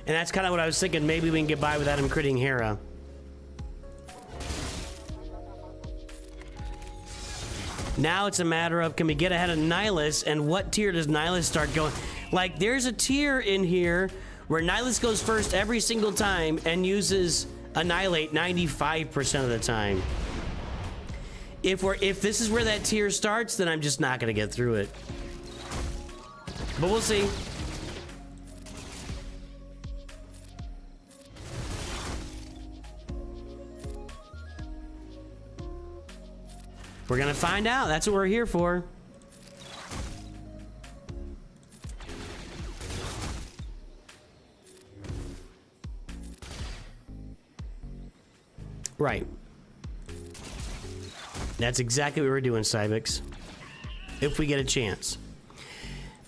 And that's kind of what I was thinking. Maybe we can get by without him critting Hera. Now it's a matter of, can we get ahead of Nihilus, and what tier does Nihilus start going? Like, there's a tier in here where Nihilus goes first every single time and uses Annihilate 95% of the time. If this is where that tier starts, then I'm just not gonna get through it. But we'll see. We're gonna find out. That's what we're here for. Right. That's exactly what we're doing, Cybix. If we get a chance.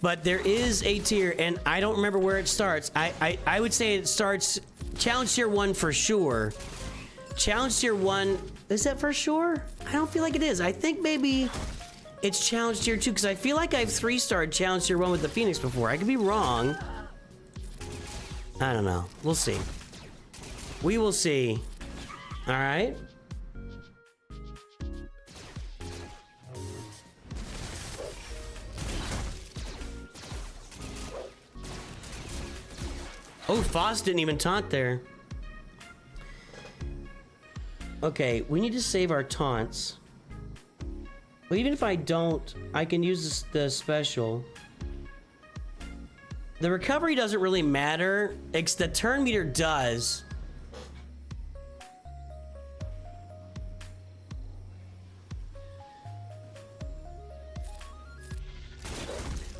But there is a tier, and I don't remember where it starts. I would say it starts Challenge Tier 1 for sure. Challenge Tier 1, is that for sure? I don't feel like it is. I think maybe it's Challenge Tier 2, because I feel like I've 3-starred Challenge Tier 1 with the Phoenix before. I could be wrong. I don't know. We'll see. We will see. All right. Oh, Foss didn't even taunt there. Okay, we need to save our taunts. Well, even if I don't, I can use the special. The recovery doesn't really matter. The turn meter does.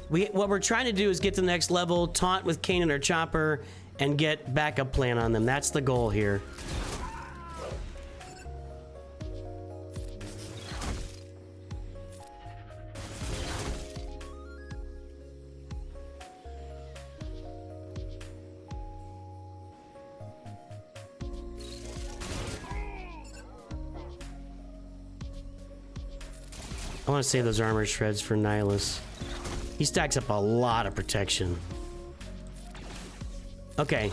What we're trying to do is get to the next level, taunt with Kanan or Chopper, and get backup plan on them. That's the goal here. I want to save those armor shreds for Nihilus. He stacks up a lot of protection. Okay.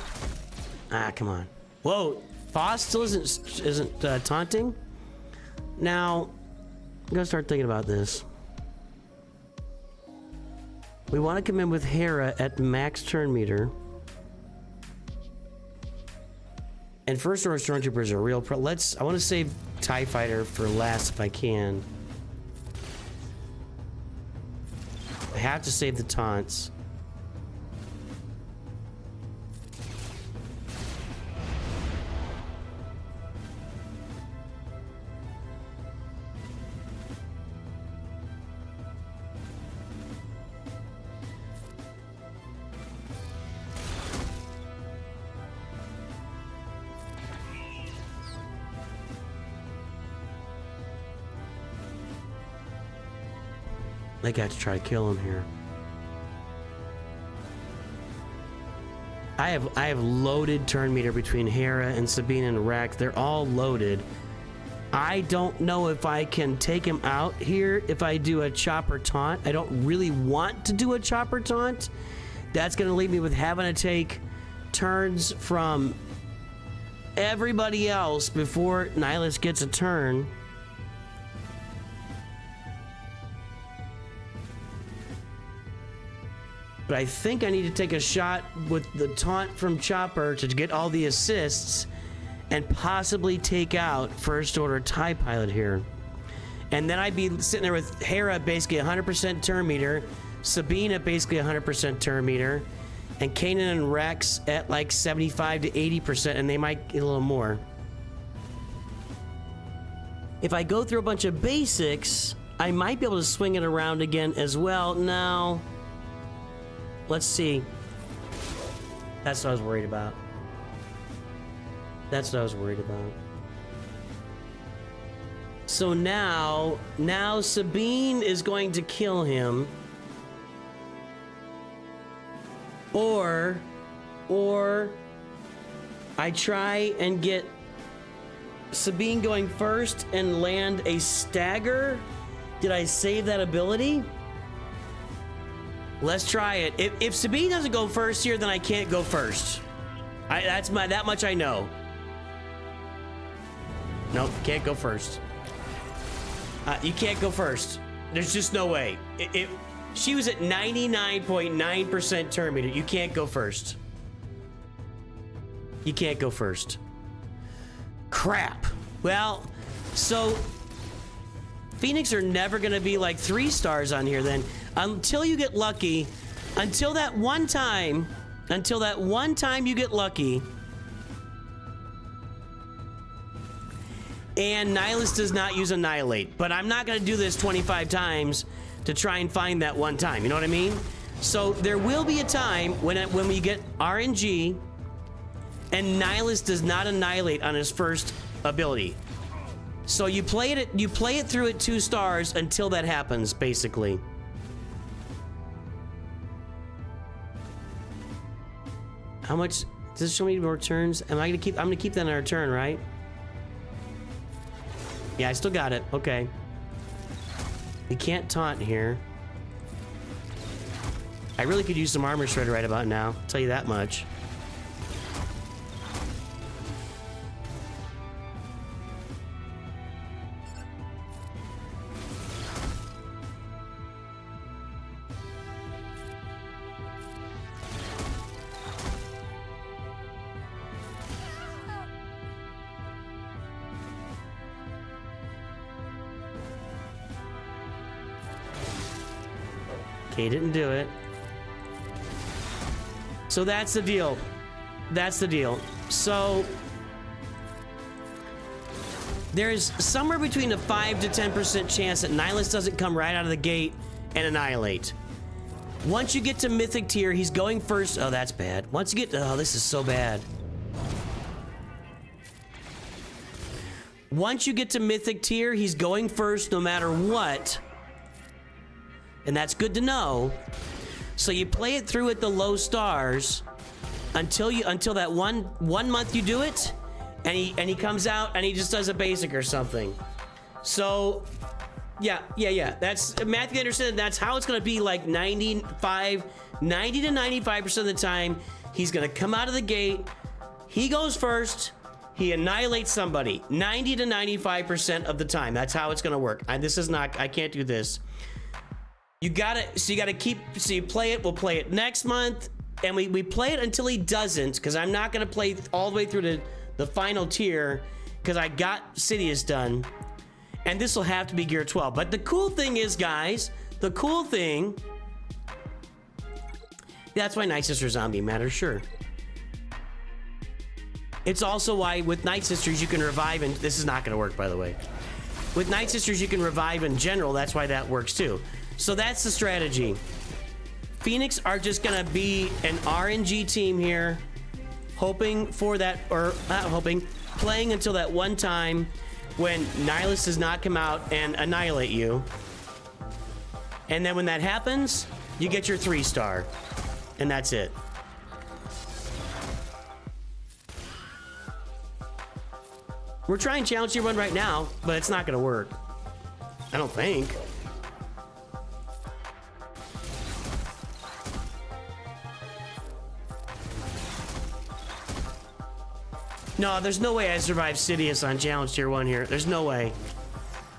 Ah, come on. Whoa, Foss still isn't taunting? Now, I'm gonna start thinking about this. We want to come in with Hera at max turn meter. And first order stormtroopers are real pro. I want to save TIE Fighter for last if I can. I have to save the taunts. They got to try to kill him here. I have loaded turn meter between Hera and Sabine and Rex. They're all loaded. I don't know if I can take him out here if I do a chopper taunt. I don't really want to do a chopper taunt. That's going to leave me with having to take turns from everybody else before Nihilus gets a turn. But I think I need to take a shot with the taunt from Chopper to get all the assists and possibly take out First Order TIE Pilot here. And then I'd be sitting there with Hera basically 100% turn meter, Sabine at basically 100% turn meter, and Kanan and Rex at like 75 to 80%, and they might get a little more. If I go through a bunch of basics, I might be able to swing it around again as well. Now, let's see. That's what I was worried about. That's what I was worried about. So now Sabine is going to kill him. Or I try and get Sabine going first and land a stagger. Did I save that ability? Let's try it. If Sabine doesn't go first here, then I can't go first. That much I know. Nope, can't go first. You can't go first. There's just no way. She was at 99.9% turn meter. You can't go first. You can't go first. Crap. Well, so Phoenix are never gonna be like 3 stars on here then until you get lucky. Until that one time you get lucky. And Nihilus does not use Annihilate, but I'm not gonna do this 25 times to try and find that one time. You know what I mean? So there will be a time when we get RNG and Nihilus does not annihilate on his first ability. So you play it through at 2 stars until that happens, basically. How much does it show me more turns? I'm gonna keep that in our turn, right? Yeah, I still got it. Okay. You can't taunt here. I really could use some armor shred right about now. I'll tell you that much. Okay, didn't do it. So that's the deal. That's the deal. So there's somewhere between a 5 to 10% chance that Nihilus doesn't come right out of the gate and annihilate. Once you get to Mythic tier, he's going first. Oh, that's bad. Once you get to, oh, this is so bad. Once you get to Mythic tier, he's going first no matter what. And that's good to know. So you play it through at the low stars until that one month you do it, and he comes out and he just does a basic or something. So yeah. That's Matthew understood. That's how it's gonna be. Like 90 to 95% of the time, he's gonna come out of the gate. He goes first. He annihilates somebody. 90 to 95% of the time. That's how it's gonna work. I can't do this. You play it, we'll play it next month, and we play it until he doesn't, because I'm not gonna play all the way through to the final tier, because I got Sidious done, and this will have to be Gear 12. But the cool thing is, guys, that's why Night Sister Zombie matters, sure. It's also why with Night Sisters you can revive, and this is not gonna work, by the way. With Night Sisters you can revive in general, that's why that works too. So that's the strategy. Phoenix are just gonna be an RNG team here, hoping for that, or not hoping, playing until that one time when Nihilus does not come out and annihilate you. And then when that happens, you get your 3-star. And that's it. We're trying Challenge Tier 1 right now, but it's not gonna work. I don't think. No, there's no way I survive Sidious on Challenge Tier 1 here. There's no way.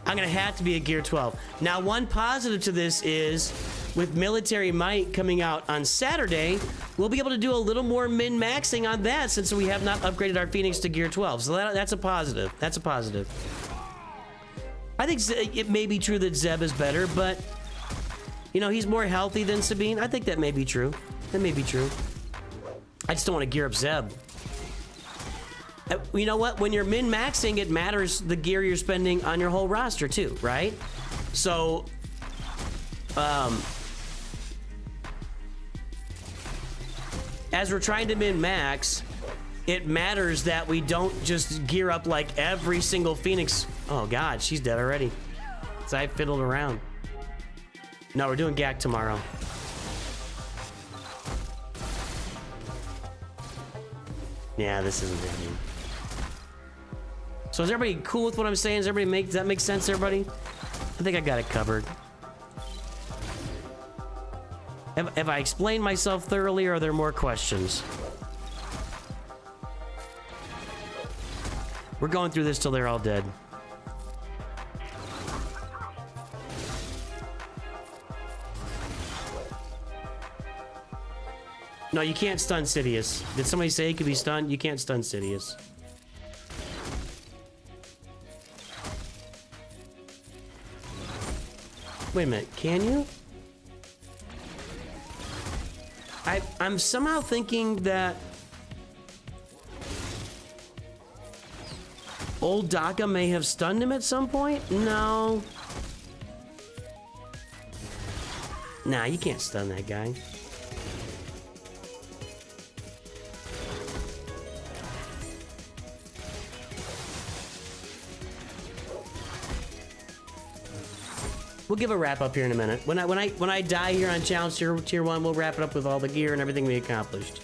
I'm gonna have to be a Gear 12. Now, one positive to this is, with Military Might coming out on Saturday, we'll be able to do a little more min-maxing on that since we have not upgraded our Phoenix to Gear 12. So that's a positive. That's a positive. I think it may be true that Zeb is better, but, you know, he's more healthy than Sabine. I think that may be true. That may be true. I just don't want to gear up Zeb. You know what? When you're min-maxing, it matters the gear you're spending on your whole roster too, right? So, as we're trying to min-max, it matters that we don't just gear up like every single Phoenix. Oh God, she's dead already. So I fiddled around. No, we're doing GAC tomorrow. Yeah, this isn't happening. So is everybody cool with what I'm saying? Does that make sense, everybody? I think I got it covered. Have I explained myself thoroughly, or are there more questions? We're going through this till they're all dead. No, you can't stun Sidious. Did somebody say he could be stunned? You can't stun Sidious. Wait a minute, can you? I'm somehow thinking that old Daka may have stunned him at some point? No. Nah, you can't stun that guy. We'll give a wrap up here in a minute. When I die here on Challenge Tier 1, we'll wrap it up with all the gear and everything we accomplished.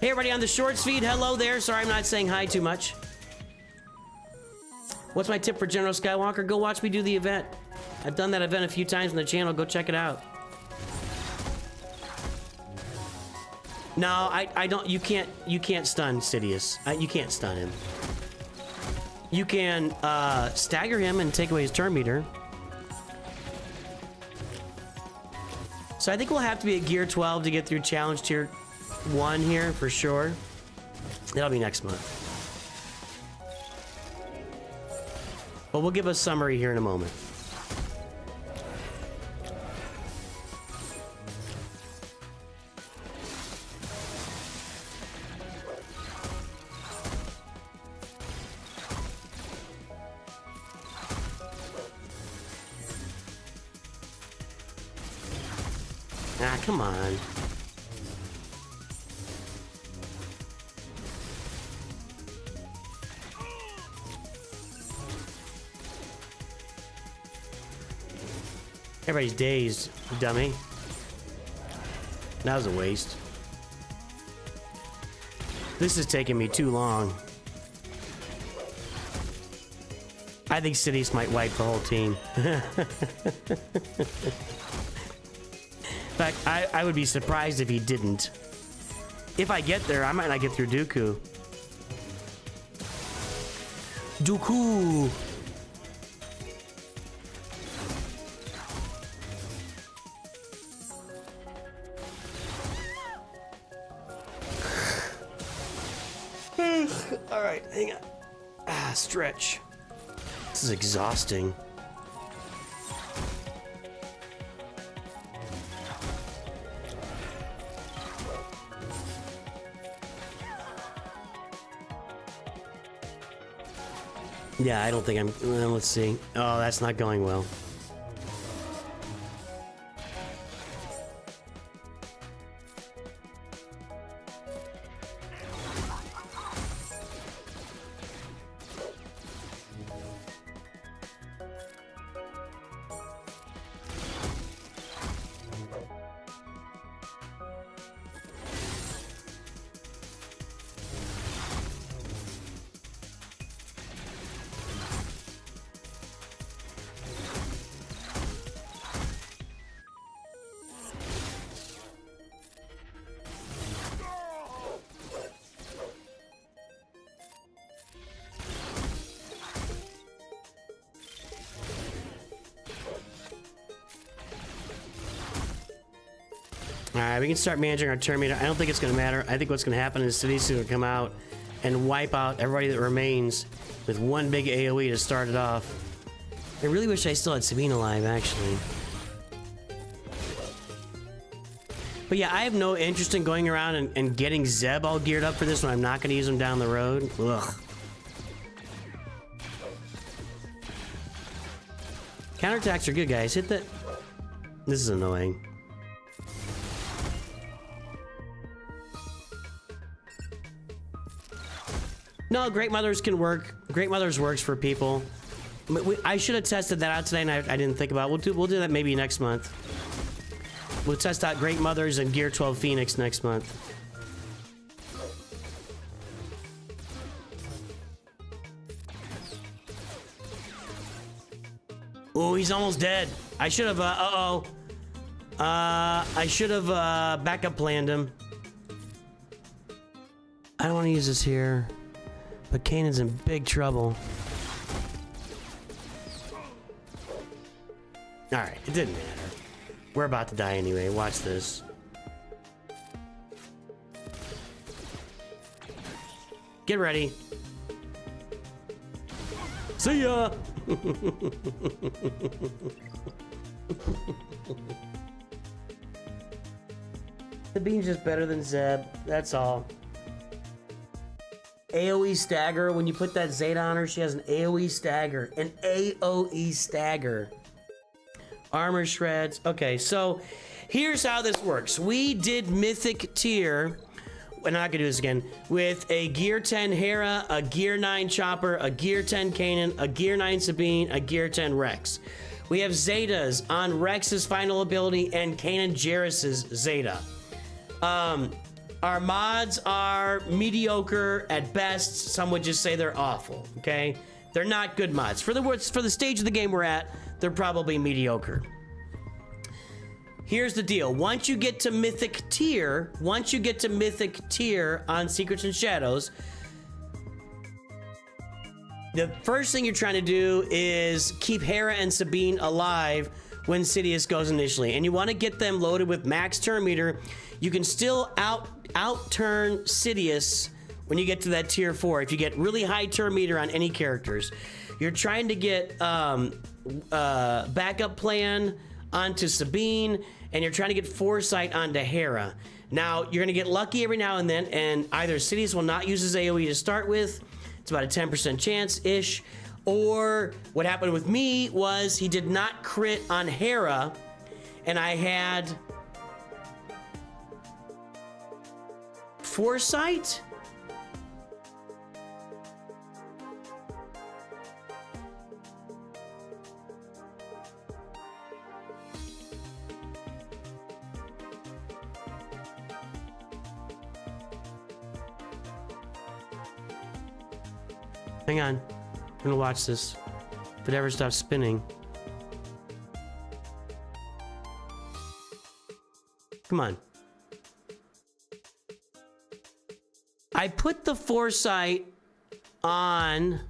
Hey everybody on the shorts feed, hello there. Sorry I'm not saying hi too much. What's my tip for General Skywalker? Go watch me do the event. I've done that event a few times on the channel. Go check it out. No, I don't. You can't stun Sidious. You can't stun him. You can stagger him and take away his turn meter. So I think we'll have to be at Gear 12 to get through Challenge Tier 1 here for sure. That'll be next month. But we'll give a summary here in a moment. Ah, come on. Everybody's dazed, dummy. That was a waste. This is taking me too long. I think Sidious might wipe the whole team. In fact, I would be surprised if he didn't. If I get there, I might not get through Dooku. Dooku! All right, hang on. Ah, stretch. This is exhausting. Yeah, I don't think I'm... let's see. Oh, that's not going well. Alright, we can start managing our turn meter. I don't think it's going to matter. I think what's going to happen is Sidious is going to come out and wipe out everybody that remains with one big AoE to start it off. I really wish I still had Sabine alive, actually. But yeah, I have no interest in going around and getting Zeb all geared up for this when I'm not going to use him down the road. Ugh. Counterattacks are good, guys. Hit the... This is annoying. No, Great Mothers can work. Great Mothers works for people. I should have tested that out today, and I didn't think about it. We'll do that maybe next month. We'll test out Great Mothers and Gear 12 Phoenix next month. Oh, he's almost dead. I should have, I should have, backup planned him. I don't want to use this here. But Kanan's in big trouble. Alright, it didn't matter. We're about to die anyway. Watch this. Get ready. See ya. The beam's just better than Zeb. That's all. AoE stagger. When you put that Zeta on her, she has an AoE stagger. An AoE stagger. Armor shreds. Okay, so here's how this works. We did Mythic tier. We're not gonna do this again. With a Gear 10 Hera, a Gear 9 Chopper, a Gear 10 Kanan, a Gear 9 Sabine, a Gear 10 Rex. We have Zetas on Rex's final ability and Kanan Jarrus's Zeta. Our mods are mediocre at best. Some would just say they're awful, okay? They're not good mods. For the stage of the game we're at, they're probably mediocre. Here's the deal. Once you get to Mythic tier on Secrets and Shadows, the first thing you're trying to do is keep Hera and Sabine alive when Sidious goes initially. And you want to get them loaded with max turn meter. You can still out-turn Sidious when you get to that tier 4 if you get really high turn meter on any characters. You're trying to get backup plan onto Sabine, and you're trying to get foresight onto Hera. Now, you're gonna get lucky every now and then, and either Sidious will not use his AoE to start with, it's about a 10% chance-ish, or what happened with me was he did not crit on Hera, and I had foresight? Hang on. I'm gonna watch this. If it ever stops spinning. Come on. I put the foresight on...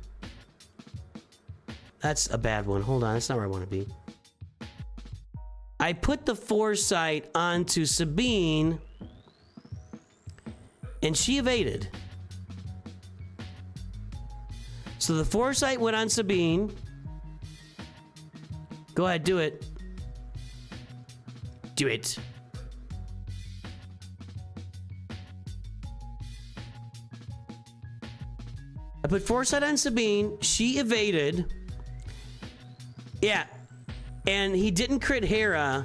That's a bad one. Hold on, that's not where I want to be. I put the foresight onto Sabine, and she evaded. So the foresight went on Sabine. Go ahead, do it. Do it. I put foresight on Sabine. She evaded. Yeah. And he didn't crit Hera.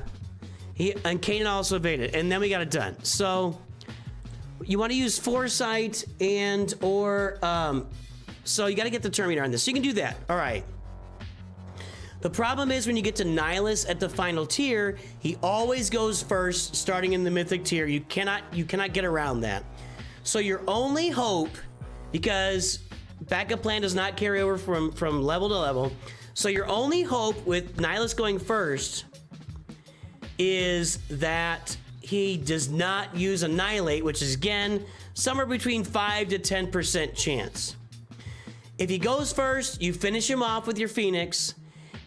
And Kanan also evaded. And then we got it done. So you want to use foresight and or... So you got to get the turn meter on this. So you can do that. All right. The problem is when you get to Nihilus at the final tier, he always goes first, starting in the Mythic tier. You cannot get around that. So your only hope, because backup plan does not carry over from level to level. So your only hope with Nihilus going first is that he does not use Annihilate, which is again somewhere between 5 to 10% chance. If he goes first, you finish him off with your Phoenix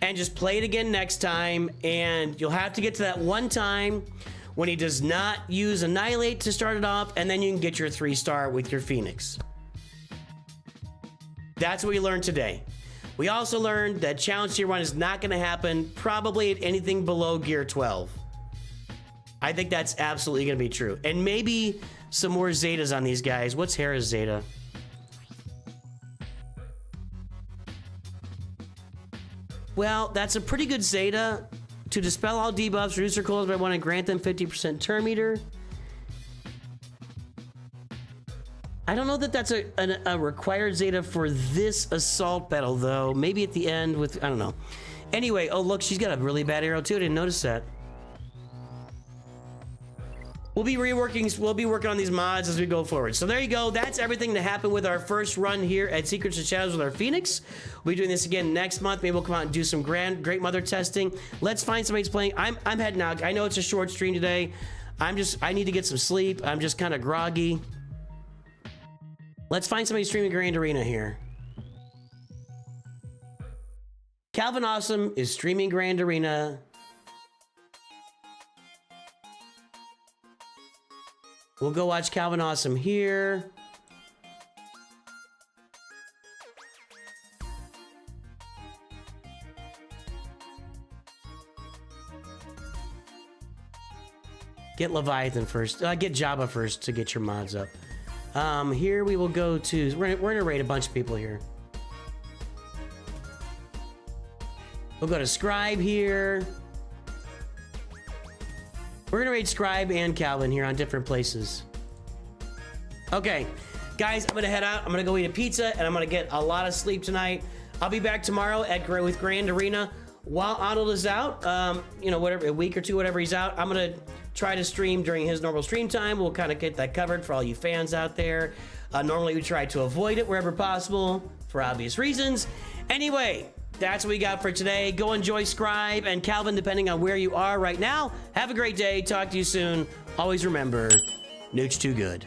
and just play it again next time, and you'll have to get to that one time when he does not use Annihilate to start it off, and then you can get your 3-star with your Phoenix. That's what we learned today. We also learned that Challenge Tier 1 is not going to happen probably at anything below Gear 12. I think that's absolutely going to be true. And maybe some more Zetas on these guys. What's Hera's Zeta? Well, that's a pretty good Zeta. To dispel all debuffs, reduce their cooldown by 1 and grant them 50% turn meter. I don't know that that's a required Zeta for this assault battle, though. Maybe at the end with... I don't know. Anyway, oh, look, she's got a really bad arrow, too. I didn't notice that. We'll be working on these mods as we go forward. So there you go. That's everything that happened with our first run here at Secrets and Shadows with our Phoenix. We'll be doing this again next month. Maybe we'll come out and do some Great Mother testing. Let's find somebody who's playing. I'm heading out. I know it's a short stream today. I need to get some sleep. I'm just kind of groggy. Let's find somebody streaming Grand Arena here. Calvin Awesome is streaming Grand Arena. We'll go watch Calvin Awesome here. Get Leviathan first. Get Jabba first to get your mods up. Here we will go to... We're gonna raid a bunch of people here. We'll go to Scribe here. We're gonna raid Scribe and Calvin here on different places. Okay, guys, I'm gonna head out. I'm gonna go eat a pizza, and I'm gonna get a lot of sleep tonight. I'll be back tomorrow with Grand Arena. While Arnold is out, you know, whatever, a week or two, whatever he's out, I'm gonna try to stream during his normal stream time. We'll kind of get that covered for all you fans out there. Normally we try to avoid it wherever possible for obvious reasons. Anyway, that's what we got for today. Go enjoy Scribe and Calvin, depending on where you are right now. Have a great day. Talk to you soon. Always remember, Nooch2Gud.